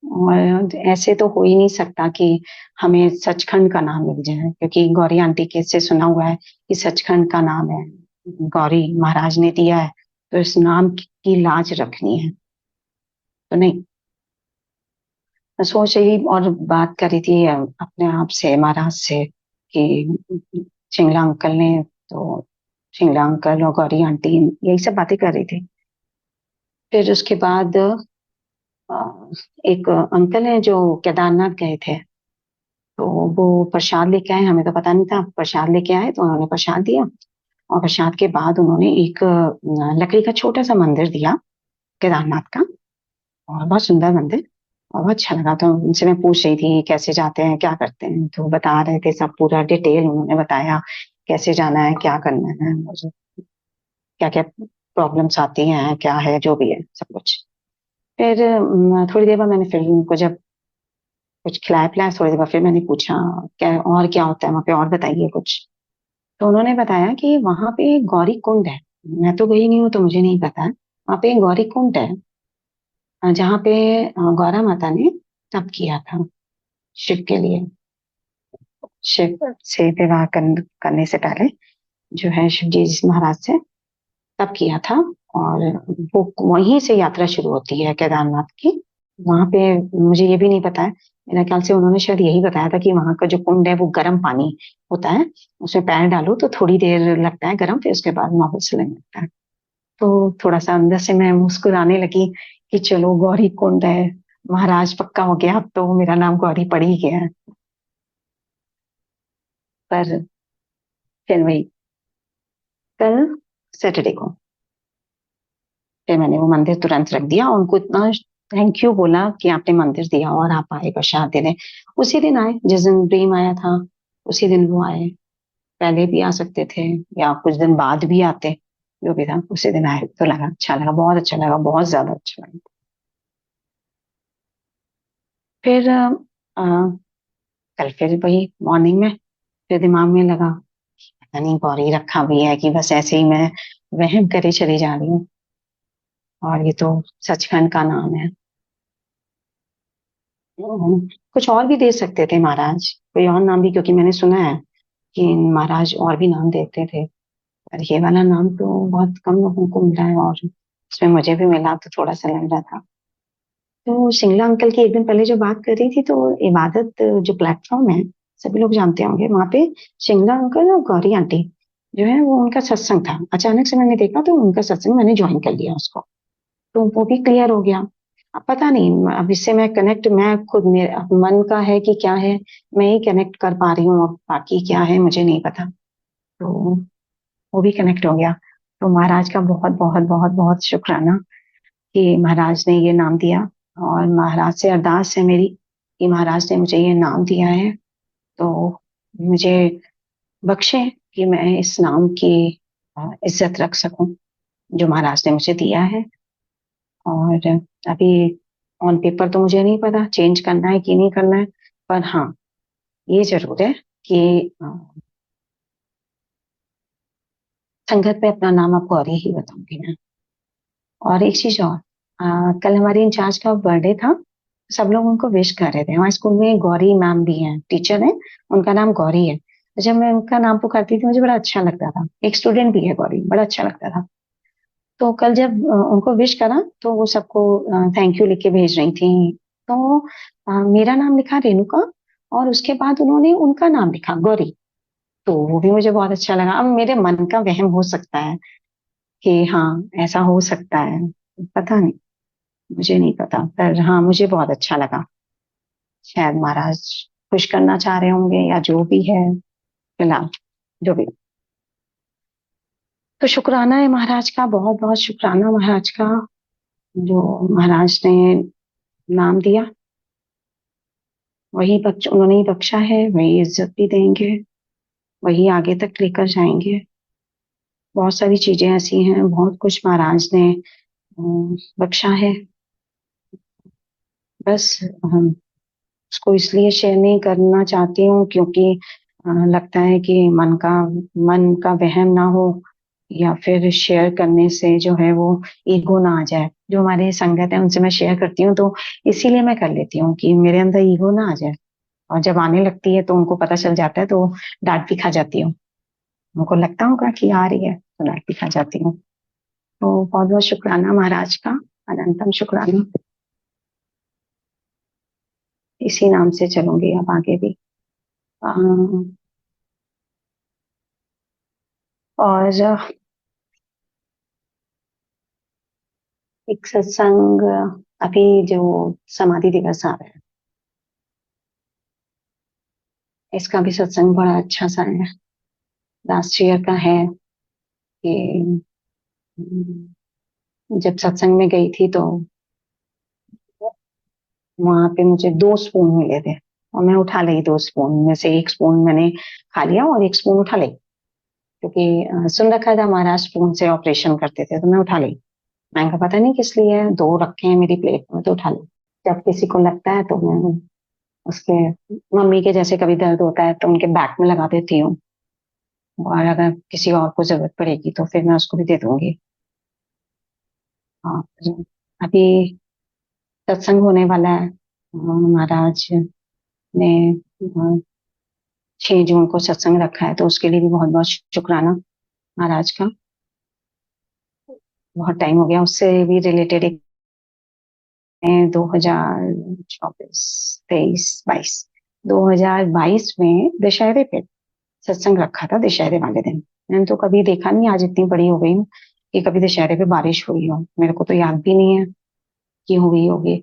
और ऐसे तो हो ही नहीं सकता कि हमें सचखंड का नाम मिल जाए, क्योंकि गौरी आंटी के से सुना हुआ है कि सचखंड का नाम है, गौरी महाराज ने दिया है, तो इस नाम की लाज रखनी है। तो नहीं, मैं सोच रही और बात करी थी अपने आप से, महाराज से, कि शिंगला अंकल ने तो, शिंगला अंकल और गौरी आंटी यही सब बातें कर रही थी। फिर उसके बाद अ, एक अंकल है जो केदारनाथ गए थे, तो वो प्रसाद लेके आए, हमें तो पता नहीं था, प्रसाद लेके आए तो उन्होंने प्रसाद दिया। और प्रसाद के बाद उन्होंने एक लकड़ी का छोटा सा मंदिर दिया, केदारनाथ का, और बहुत सुंदर मंदिर, और बहुत अच्छा लगा। तो उनसे मैं पूछ रही थी कैसे जाते हैं, क्या करते हैं, तो बता रहे थे सब, पूरा डिटेल उन्होंने बताया, कैसे जाना है, क्या करना है, क्या क्या प्रॉब्लम्स आती हैं, क्या है, जो भी है सब कुछ। फिर थोड़ी देर बाद मैंने फिर उनको जब कुछ खिलाया पिलाया, थोड़ी देर बाद फिर मैंने पूछा क्या और क्या होता है वहाँ पे, और बताइए कुछ। तो उन्होंने बताया कि वहां पे एक गौरी कुंड है, मैं तो गई नहीं हूँ तो मुझे नहीं पता, वहां पे एक गौरी कुंड है, जहाँ पे गौरा माता ने तप किया था शिव के लिए, शिव से विवाह करने से पहले जो है शिव जी जिस महाराज से तप किया था। और वो वहीं से यात्रा शुरू होती है केदारनाथ की। वहां पे मुझे ये भी नहीं पता है, मेरे ख्याल से उन्होंने शायद यही बताया था कि वहां का जो कुंड है वो गर्म पानी होता है, उसमें पैर डालो तो थोड़ी देर लगता है गर्म, फिर उसके बाद नॉर्मल से लगने लगता है। तो थोड़ा सा अंदर से मैं मुस्कुराने लगी कि चलो गौरी कुंड है, महाराज पक्का हो गया, अब तो मेरा नाम गौरी पड़ ही गया है। पर फिर वही, कल सैटरडे को फिर मैंने वो मंदिर तुरंत रख दिया, उनको इतना थैंक यू बोला कि आपने मंदिर दिया और आप आए प्रसाद देने। उसी दिन आए जिस दिन प्रेम आया था, उसी दिन वो आए, पहले भी आ सकते थे या कुछ दिन बाद भी आते, जो भी था उसी दिन आए। तो लगा अच्छा लगा, बहुत अच्छा लगा, बहुत ज्यादा अच्छा लगा। फिर कल फिर वही मॉर्निंग में फिर दिमाग में लगा, पता नहीं गौरी रखा भी है कि बस ऐसे ही मैं वहम करे चली जा रही हूँ, और ये तो सचखंड का नाम है। कुछ और भी दे सकते थे महाराज, कोई और नाम भी, क्योंकि मैंने सुना है कि महाराज और भी नाम देते थे, पर ये वाला नाम तो बहुत कम लोगों को मिला है, और इसमें मुझे भी मिला तो थोड़ा सा लग रहा था। तो शिंगला अंकल की एक दिन पहले जो बात कर रही थी, तो इबादत जो प्लेटफॉर्म है, सभी लोग जानते होंगे, वहां पे शिंगला अंकल और गौरी आंटी जो है वो उनका सत्संग था, अचानक से मैंने देखा तो उनका सत्संग मैंने ज्वाइन कर लिया उसको, तो वो भी क्लियर हो गया। अब पता नहीं, अब इससे मैं कनेक्ट, मैं खुद मेरे अब मन का है कि क्या है, मैं ही कनेक्ट कर पा रही हूँ, अब बाकी क्या है मुझे नहीं पता। तो वो भी कनेक्ट हो गया। तो महाराज का बहुत बहुत बहुत बहुत शुक्राना कि महाराज ने ये नाम दिया। और महाराज से अरदास है मेरी कि महाराज ने मुझे ये नाम दिया है, तो मुझे बख्शे कि मैं इस नाम की इज्जत रख सकूं जो महाराज ने मुझे दिया है। और अभी ऑन पेपर तो मुझे नहीं पता चेंज करना है कि नहीं करना है, पर हाँ, ये जरूर है कि संगत में अपना नाम आपको और ही बताऊंगी मैं। और एक चीज और, कल हमारे इंचार्ज का बर्थडे था। सब लोग उनको विश कर रहे थे। हमारे स्कूल में गौरी मैम भी हैं, टीचर है, उनका नाम गौरी है। तो जब मैं उनका नाम पुकारती थी मुझे बड़ा अच्छा लगता था। एक स्टूडेंट भी है गौरी, बड़ा अच्छा लगता था। तो कल जब उनको विश करा तो वो सबको थैंक यू लिख के भेज रही थी। तो मेरा नाम लिखा रेणुका, और उसके बाद उन्होंने उनका नाम लिखा गौरी। तो वो भी मुझे बहुत अच्छा लगा। अब मेरे मन का वहम हो सकता है कि हाँ ऐसा हो सकता है, पता नहीं, मुझे नहीं पता, पर हाँ मुझे बहुत अच्छा लगा। शायद महाराज खुश करना चाह रहे होंगे या जो भी है, फिलहाल जो भी। तो शुक्राना है महाराज का, बहुत बहुत शुक्राना महाराज का, जो महाराज ने नाम दिया, वही बख्श, उन्होंने ही बख्शा है, वही इज्जत भी देंगे, वही आगे तक लेकर जाएंगे। बहुत सारी चीजें ऐसी हैं, बहुत कुछ महाराज ने बख्शा है। बस हम उसको इसलिए शेयर नहीं करना चाहती हूँ क्योंकि लगता है कि मन का वहम ना हो, या फिर शेयर करने से जो है वो ईगो ना आ जाए। जो हमारे संगत है उनसे मैं शेयर करती हूँ तो इसीलिए मैं कर लेती हूँ कि मेरे अंदर ईगो ना आ जाए। और जब आने लगती है तो उनको पता चल जाता है, तो डांट भी खा जाती हूँ। उनको लगता होगा कि आ रही है तो डांट भी खा जाती हूँ। तो बहुत बहुत शुक्राना महाराज का, अनंतम शुक्राना। इसी नाम से चलूंगी अब आगे भी। अम, और एक सत्संग, अभी जो समाधि दिवस आ रहा है, इसका भी सत्संग बड़ा अच्छा सा है। लास्ट ईयर का है कि जब सत्संग में गई थी तो वहां पे मुझे 2 स्पून मिले थे, और मैं उठा ली। 2 स्पून में से एक स्पून मैंने खा लिया और एक स्पून उठा ली, क्योंकि सुन रखा था महाराज स्पून से ऑपरेशन करते थे, तो मैं उठा ली। मैंने कहा पता नहीं किस लिए, 2 रखे हैं मेरी प्लेट में, तो उठा ली। जब किसी को लगता है तो मैं उसके, मम्मी के जैसे कभी दर्द होता है तो उनके बैक में लगा देती हूँ, और अगर किसी और को जरूरत पड़ेगी तो फिर मैं उसको भी दे दूंगी। हाँ, अभी सत्संग होने वाला है। महाराज ने 6 जून को सत्संग रखा है, तो उसके लिए भी बहुत बहुत शुक्राना महाराज का। बहुत टाइम हो गया, उससे भी रिलेटेड एक 2024, 23, 22, 2022 में दशहरे पे सत्संग रखा था, दशहरे वाले दिन। मैंने तो कभी देखा नहीं, आज इतनी बड़ी हो गई हूँ कि कभी दशहरे पे बारिश हुई हो, मेरे को तो याद भी नहीं है कि हुई होगी।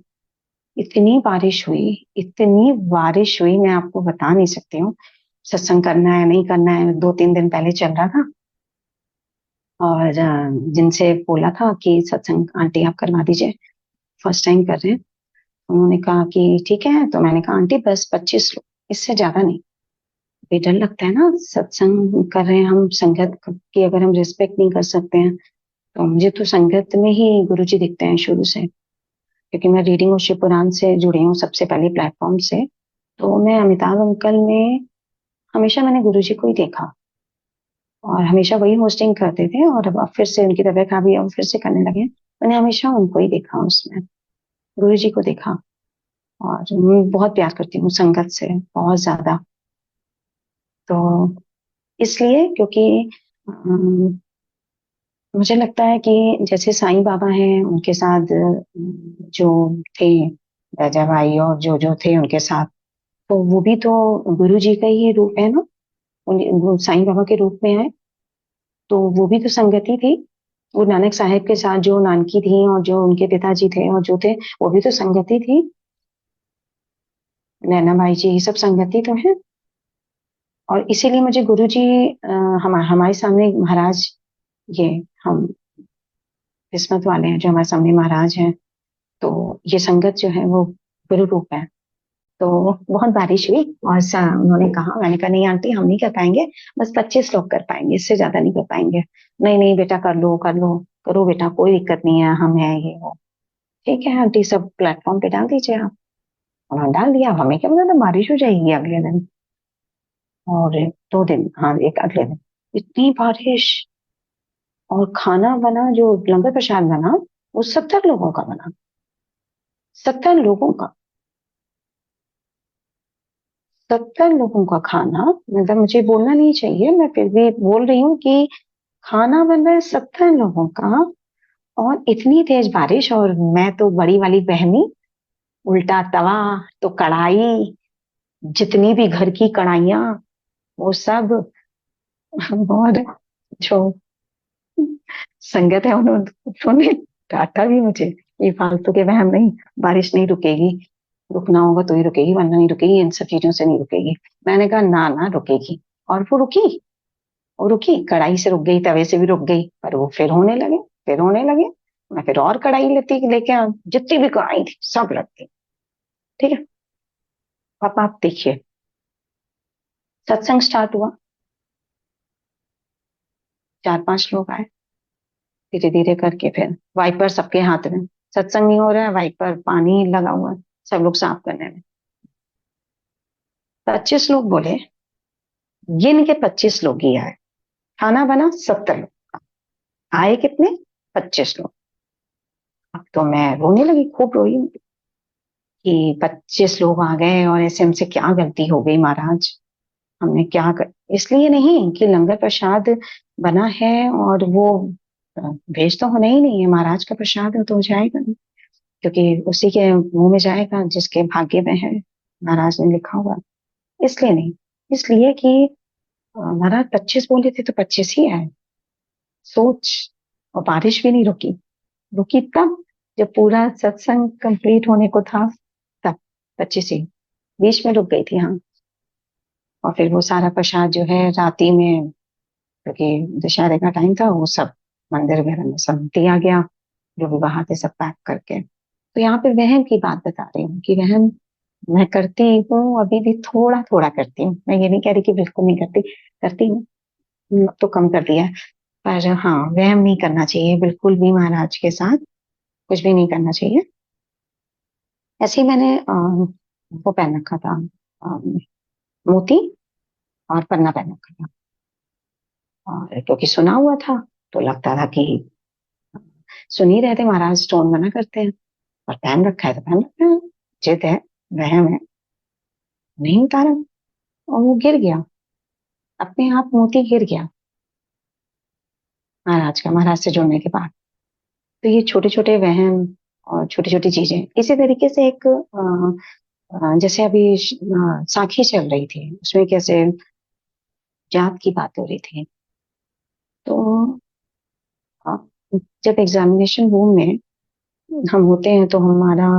इतनी बारिश हुई, इतनी बारिश हुई, मैं आपको बता नहीं सकती हूँ। सत्संग करना है नहीं करना है 2-3 दिन पहले चल रहा था, और जिनसे बोला था कि सत्संग आंटी आप करवा दीजिए, फर्स्ट टाइम कर रहे हैं, उन्होंने कहा कि ठीक है। तो मैंने कहा आंटी बस 25 लोग, इससे ज्यादा नहीं। भी डर लगता है ना, सत्संग कर रहे हैं हम, संगत की अगर हम रिस्पेक्ट नहीं कर सकते हैं। तो मुझे तो संगत में ही गुरुजी दिखते हैं शुरू से, क्योंकि मैं रीडिंग और शिव पुराण से जुड़ी हूँ सबसे पहले प्लेटफॉर्म से। तो मैं अमिताभ अंकल में हमेशा मैंने गुरुजी को ही देखा, और हमेशा वही होस्टिंग करते थे, और अब फिर से उनकी तबीयत खराब हुई, अब फिर से करने लगे। मैंने हमेशा उनको ही देखा उसमें, गुरुजी को देखा। और मैं बहुत प्यार करती हूँ संगत से, बहुत ज्यादा। तो इसलिए क्योंकि अम, मुझे लगता है कि जैसे साईं बाबा हैं, उनके साथ जो थे राजा भाई, और जो थे उनके साथ, तो वो भी तो गुरु जी का ही रूप है ना। वो साईं बाबा के रूप में है, तो वो भी तो संगति थी। गुरु नानक साहिब के साथ जो नानकी थी और जो उनके पिताजी थे और जो थे, वो भी तो संगति थी। नैना भाई जी, ये सब संगति तो है। और इसीलिए मुझे गुरु जी हमारे सामने महाराज, ये हम किस्मत वाले हैं जो हमारे सामने महाराज हैं। तो ये संगत जो है वो गुरु रूप है। तो बहुत बारिश हुई और उन्होंने कहा, मैंने कहा नहीं आंटी, हम नहीं कर पाएंगे, बस 25 लोग कर पाएंगे, इससे ज्यादा नहीं कर पाएंगे। नहीं नहीं बेटा, कर लो कर लो, करो बेटा, कोई दिक्कत नहीं है, हम है ये वो। ठीक है आंटी, सब प्लेटफॉर्म पे डाल दीजिए आप। उन्होंने डाल दिया। हमें क्या पता था बारिश हो जाएगी अगले दिन। और 2 दिन, हाँ, एक अगले दिन इतनी बारिश। और खाना बना, जो लंगर प्रसाद बना, वो 70 लोगों का बना। 70 लोगों का, 70 लोगों का खाना। मतलब मुझे बोलना नहीं चाहिए, मैं फिर भी बोल रही हूँ कि खाना बन रहा है 70 लोगों का। और इतनी तेज बारिश, और मैं तो बड़ी वाली बहनी, उल्टा तवा तो कढ़ाई, जितनी भी घर की कढ़ाइयां, वो सब। और जो संगत है उन्होंने डांटा भी मुझे, ये फालतू के वहम नहीं, बारिश नहीं रुकेगी, रुकना होगा तो ही रुकेगी, वरना नहीं रुकेगी, इन सब चीजों से नहीं रुकेगी। मैंने कहा ना ना, रुकेगी। और वो रुकी। वो रुकी, कढ़ाई से रुक गई, तवे से भी रुक गई, पर वो फिर होने लगे, फिर होने लगे। मैं फिर और कढ़ाई लेती लेके जितनी भी कढ़ाई थी सब रख दी। ठीक है। अब आप देखिए, सत्संग स्टार्ट हुआ, 4-5 लोग आए, धीरे धीरे करके फिर वाइपर सबके हाथ में। सत्संग नहीं हो रहा है, वाइपर पानी लगा हुआ है, सब लोग साफ करने में। 25 लोग बोले, गिन के 25 लोग ही आए, खाना बना 70 लोग, आए कितने? 25 लोग। अब तो मैं रोने लगी, खूब रोई कि 25 लोग आ गए और ऐसे हमसे क्या गलती हो गई महाराज, हमने क्या कर। इसलिए नहीं कि लंगर प्रसाद बना है और वो वेस्ट तो होना ही नहीं है, महाराज का प्रसाद है तो हो जाएगा नहीं, क्योंकि उसी के मुंह में जाएगा जिसके भाग्य में है, महाराज ने लिखा हुआ है। इसलिए नहीं, इसलिए कि महाराज 25 बोले थे तो 25 ही आए। सोच। और बारिश भी नहीं रुकी। रुकी तब जब पूरा सत्संग कंप्लीट होने को था, तब 25 ही, बीच में रुक गई थी, हाँ। और फिर वो सारा प्रसाद जो है राती में, क्योंकि दशहरे का टाइम था, वो सब मंदिर वगैरह में सब दिया गया, जो भी बाहर थे सब पैक करके। तो यहाँ पे वहम की बात बता रही हूँ कि वहम मैं करती हूँ, अभी भी थोड़ा थोड़ा करती हूँ, मैं ये नहीं कह रही कि बिल्कुल नहीं करती, करती हूँ। अब तो कम कर दिया है। पर हाँ, वहम नहीं करना चाहिए बिल्कुल भी, महाराज के साथ कुछ भी नहीं करना चाहिए। ऐसे ही मैंने वो पहन रखा था, मोती और पन्ना पहन रखा था। और क्योंकि सुना हुआ था, तो लगता था कि सुन ही रहे थे महाराज स्टोन मना करते हैं, और पहन रखा है तो पहन रखा है, जिद है, वहम है, नहीं उतारा। और वो गिर गया, अपने आप मोती गिर गया महाराज का, महाराज से जुड़ने के बाद। तो ये छोटे छोटे वहम और छोटी छोटी चीजें, इसी तरीके से एक जैसे अभी साखी चल रही थी, उसमें कैसे जात की बात हो रही थी। तो अ, जब एग्जामिनेशन रूम में हम होते हैं तो हमारा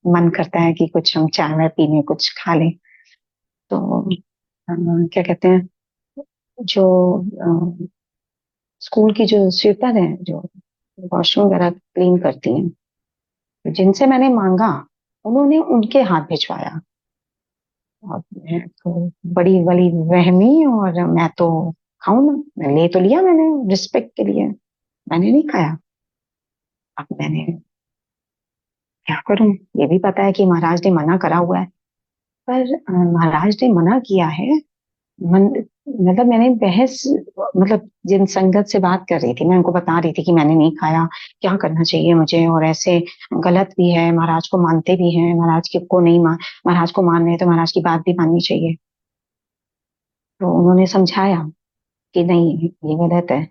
मन करता है कि कुछ हम चाय वाय पीने, कुछ खा लें। तो क्या कहते हैं, जो स्कूल की जो स्वीपर है, जो वॉशरूम वगैरह क्लीन करती हैं, तो जिनसे मैंने मांगा, उन्होंने उनके हाथ भिजवाया। और मैं तो बड़ी बड़ी वहमी, और मैं तो खाऊं ना, मैं ले तो लिया मैंने रिस्पेक्ट के लिए, मैंने नहीं खाया। अब मैंने क्या करूं, ये भी पता है कि महाराज ने मना करा हुआ है, पर महाराज ने मना किया है। मन, मतलब मैंने बहस, मतलब जिन संगत से बात कर रही थी, मैं उनको बता रही थी कि मैंने नहीं खाया, क्या करना चाहिए मुझे, और ऐसे गलत भी है, महाराज को मानते भी हैं, महाराज के को नहीं मान, महाराज को मान रहे हैं तो महाराज की बात भी माननी चाहिए। तो उन्होंने समझाया कि नहीं, ये गलत है,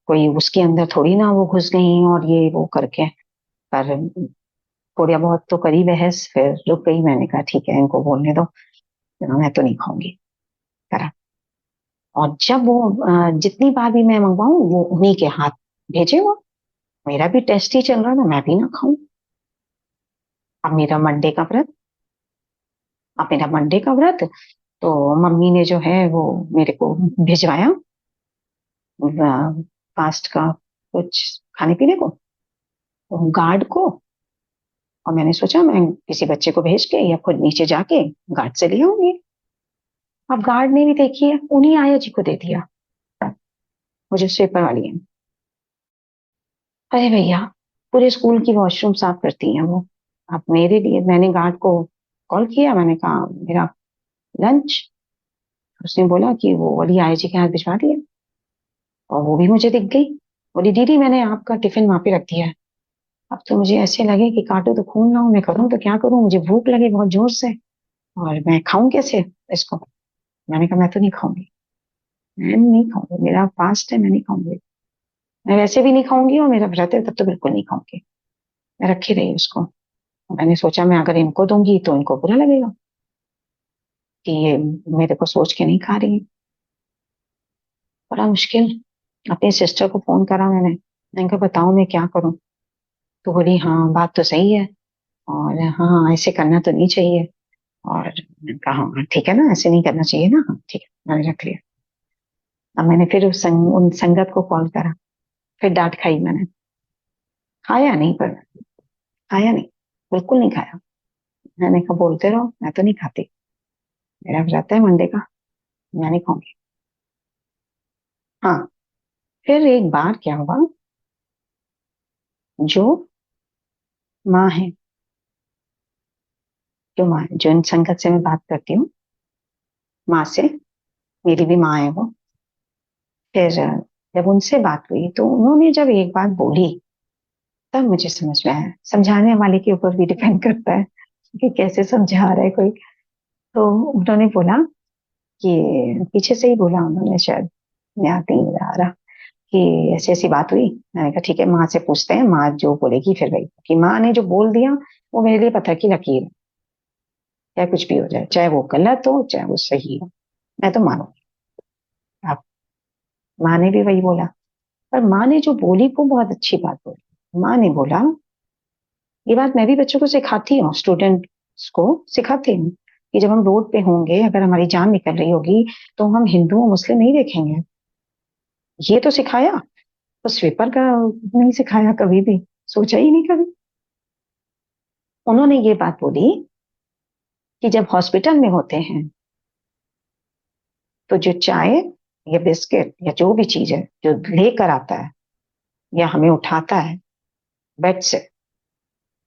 कोई उसके अंदर थोड़ी ना वो घुस गई और ये वो करके। पर थोड़ा बहुत तो करी बहस, फिर रुक गई, मैंने कहा ठीक है, इनको बोलने दो, मैं तो नहीं खाऊंगी, करा। और जब वो जितनी बार भी मैं मंगवाऊं वो उन्हीं के हाथ भेजे वो। मेरा भी टेस्ट ही चल रहा था, मैं भी ना खाऊं। अब मेरा मंडे का व्रत अब मेरा मंडे का व्रत, तो मम्मी ने जो है वो मेरे को भिजवाया फास्ट का कुछ खाने पीने को, गार्ड को। और मैंने सोचा मैं किसी बच्चे को भेज के या खुद नीचे जाके गार्ड से ले आऊंगी। अब गार्ड ने भी देखी है, उन्हीं आया जी को दे दिया, मुझे स्वीपर वाली है। अरे भैया, पूरे स्कूल की वॉशरूम साफ करती हैं वो। अब मेरे लिए मैंने गार्ड को कॉल किया, मैंने कहा मेरा लंच। उसने बोला कि वो वाली आया जी के हाथ भिजवा दिया। और वो भी मुझे दिख गई, बोली दीदी मैंने आपका टिफिन वहां पे रख दिया है। अब तो मुझे ऐसे लगे कि काटो तो खून ना हो, मैं करूँ तो क्या करूँ, मुझे भूख लगे बहुत जोर से, और मैं खाऊं कैसे इसको। मैंने कहा मैं तो नहीं खाऊंगी, मैं नहीं खाऊंगी, मेरा फास्ट है, मैं नहीं खाऊंगी। मैं वैसे भी नहीं खाऊंगी, और मेरा व्रत है तब तो बिल्कुल नहीं खाऊंगी। मैं रखी रही उसको। मैंने सोचा मैं अगर इनको दूंगी तो इनको बुरा लगेगा कि ये मेरे को सोच के नहीं खा रही है। बड़ा मुश्किल, अपनी सिस्टर को फोन करा मैंने कहा बताओ मैं क्या करूं। तो बोली हाँ बात तो सही है, और हाँ ऐसे करना तो नहीं चाहिए। और मैंने कहा हाँ ठीक है ना, ऐसे नहीं करना चाहिए ना, हाँ ठीक है, मैंने रख लिया। अब मैंने फिर उन संगत को कॉल करा, फिर डांट खाई मैंने। खाया नहीं, पर खाया नहीं, बिल्कुल नहीं खाया। मैंने कहा बोलते रहो, मैं तो नहीं खाती, मेरा व्रत है मंडे का, मैं नहीं खाऊंगी। हाँ, फिर एक बार क्या हुआ, जो माँ है, जो माँ है, जो इन संगत से मैं बात करती हूँ, माँ से, मेरी भी माँ है वो। फिर जब उनसे बात हुई तो उन्होंने जब एक बात बोली, तब मुझे समझ में आया। समझाने वाले के ऊपर भी डिपेंड करता है कि कैसे समझा रहा है कोई। तो उन्होंने बोला कि, पीछे से ही बोला उन्होंने शायद, याद नहीं आ रहा, कि ऐसी ऐसी बात हुई। मैंने कहा ठीक है, माँ से पूछते हैं, माँ जो बोलेगी फिर वही। कि माँ ने जो बोल दिया वो मेरे लिए पत्थर की लकीर है, चाहे कुछ भी हो जाए, चाहे वो गलत हो चाहे वो सही हो, मैं तो मानूंगी। अब माँ ने भी वही बोला, पर माँ ने जो बोली वो बहुत अच्छी बात बोली। माँ ने बोला, ये बात मैं भी बच्चों को सिखाती हूँ, स्टूडेंट्स को सिखाती हूँ, कि जब हम रोड पे होंगे, अगर हमारी जान निकल रही होगी, तो हम हिंदू और मुस्लिम नहीं देखेंगे। ये तो सिखाया, तो स्वीपर का नहीं सिखाया कभी भी, सोचा ही नहीं कभी। उन्होंने ये बात बोली कि जब हॉस्पिटल में होते हैं, तो जो चाय या बिस्किट या जो भी चीज है जो लेकर आता है या हमें उठाता है बेड से,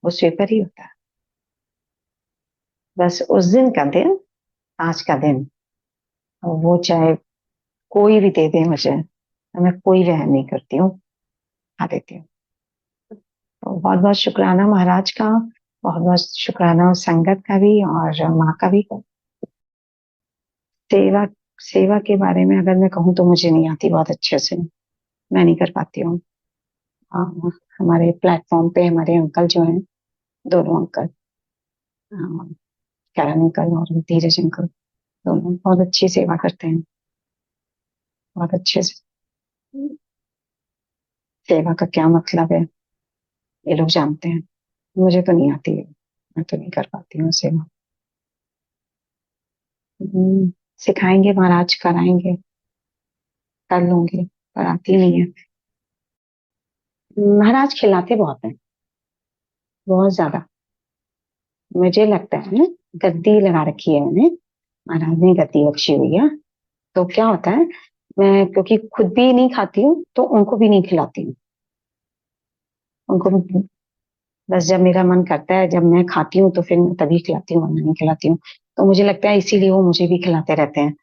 वो स्वीपर ही होता है। बस उस दिन का दिन, आज का दिन, वो चाहे कोई भी दे दे मुझे, तो मैं कोई वहम नहीं करती हूँ, खा देती हूँ। तो बहुत बहुत शुक्राना महाराज का, बहुत बहुत शुक्राना उस संगत का भी और माँ का भी। सेवा, सेवा के बारे में अगर मैं कहूँ तो मुझे नहीं आती बहुत अच्छे से, मैं नहीं कर पाती हूँ। हमारे प्लेटफॉर्म पे हमारे अंकल जो हैं, दोनों अंकल, करण अंकल और धीरज अंकल, दोनों बहुत अच्छी सेवा करते हैं, बहुत अच्छे से। सेवा का क्या मतलब है ये लोग जानते हैं, मुझे तो नहीं आती है, मैं तो नहीं कर पाती हूँ सेवा। सिखाएंगे महाराज, कराएंगे, कर लूंगी, पर आती नहीं है। महाराज खिलाते बहुत हैं, बहुत ज्यादा। मुझे लगता है गद्दी लगा रखी है मैंने, महाराज ने गद्दी बख्शी हुई है। तो क्या होता है, मैं क्योंकि खुद भी नहीं खाती हूँ तो उनको भी नहीं खिलाती हूँ। उनको बस जब मेरा मन करता है, जब मैं खाती हूँ तो फिर मैं तभी खिलाती हूँ, वरना नहीं खिलाती हूँ। तो मुझे लगता है इसीलिए वो मुझे भी खिलाते रहते हैं।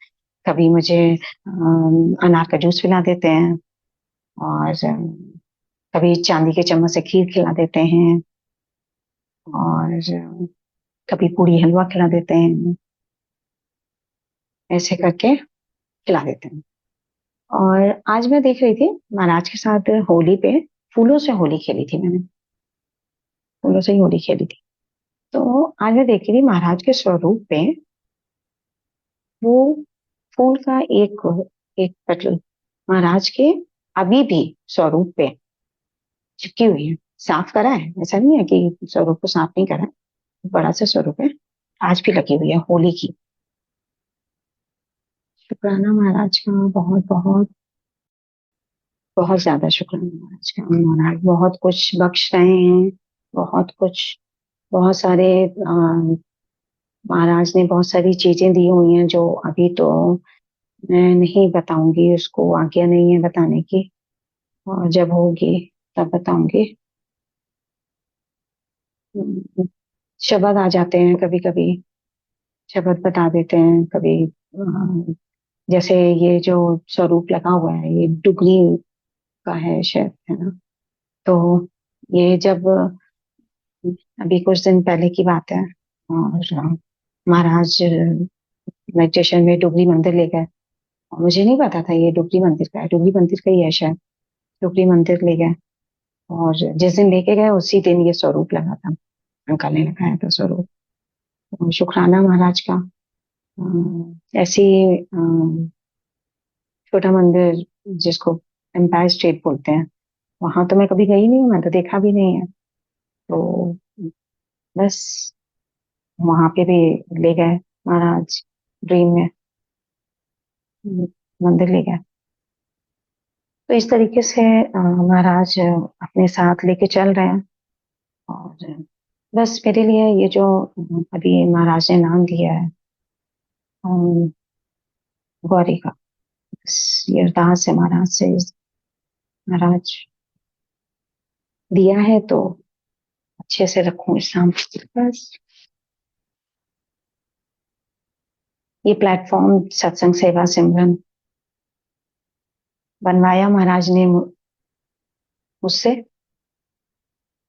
कभी मुझे अनार का जूस पिला देते हैं, और कभी चांदी के चम्मच से खीर खिला देते हैं, और कभी पूड़ी हलवा खिला देते हैं, ऐसे करके खिला देते हैं। और आज मैं देख रही थी महाराज के साथ होली पे, फूलों से होली खेली थी मैंने, फूलों से ही होली खेली थी। तो आज मैं देख रही थी महाराज के स्वरूप पे, वो फूल का एक एक पेटल महाराज के अभी भी स्वरूप पे चिपकी हुई है। साफ करा है, ऐसा नहीं है कि स्वरूप को साफ नहीं करा है। बड़ा सा स्वरूप है, आज भी लगी हुई है, होली की। शुक्राना महाराज का, बहुत बहुत बहुत ज्यादा शुक्राना महाराज का। महाराज बहुत कुछ बख्श रहे हैं, बहुत कुछ, बहुत सारे महाराज ने बहुत सारी चीजें दी हुई हैं जो अभी तो मैं नहीं बताऊंगी, उसको आज्ञा नहीं है बताने की, और जब होगी तब बताऊंगी। शब्द आ जाते हैं कभी कभी, शब्द बता देते हैं कभी। जैसे ये जो स्वरूप लगा हुआ है, ये डुगरी का है शायद, है ना? तो ये जब अभी कुछ दिन पहले की बात है, और महाराज मेडिटेशन में डुगरी मंदिर ले गए, और मुझे नहीं पता था ये डुगरी मंदिर का है, डुगरी मंदिर का ही है शायद। डुगरी मंदिर ले गए, और जिस दिन लेके गए उसी दिन ये स्वरूप लगा था, अंकल ने लगाया था स्वरूप। तो शुक्राना महाराज का। ऐसी छोटा मंदिर जिसको एम्पायर स्टेट बोलते हैं, वहां तो मैं कभी गई नहीं हूँ, मैं तो देखा भी नहीं है। तो बस वहां पे भी ले गए महाराज, ड्रीम में मंदिर ले गए। तो इस तरीके से महाराज अपने साथ लेके चल रहे हैं। और बस मेरे लिए ये जो अभी महाराज ने नाम दिया है, अम, गौरी का, बस ये अरदास है महाराज से, महाराज दिया है तो अच्छे से रखूं इस नाम को। बस ये प्लेटफॉर्म सत्संग सेवा सिमरन बनवाया महाराज ने मुझसे,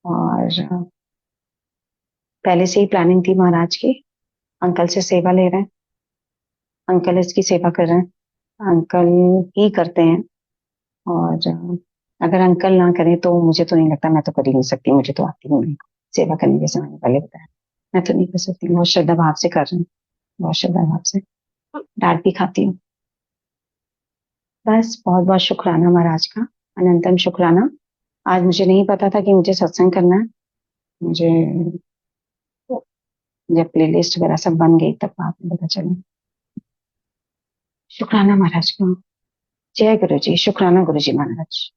और पहले से ही प्लानिंग थी महाराज की। अंकल से सेवा ले रहे हैं, अंकल इसकी सेवा कर रहे हैं, अंकल ही करते हैं। और अगर अंकल ना करें तो मुझे तो नहीं लगता, मैं तो कर ही नहीं सकती, मुझे तो आती नहीं सेवा करने, जैसे मैंने पहले बताया। मैं तो नहीं कर सकती, बहुत श्रद्धा भाव से कर रही हूँ, बहुत श्रद्धा भाव से। डांट भी खाती हूँ। बस बहुत बहुत शुक्राना महाराज का, अनंतम शुक्राना। आज मुझे नहीं पता था कि मुझे सत्संग करना है। मुझे जब प्ले लिस्ट वगैरह सब बन गई तब बाद में पता चला। शुक्राना महाराज का। जय गुरु जी, शुक्राना गुरु जी महाराज।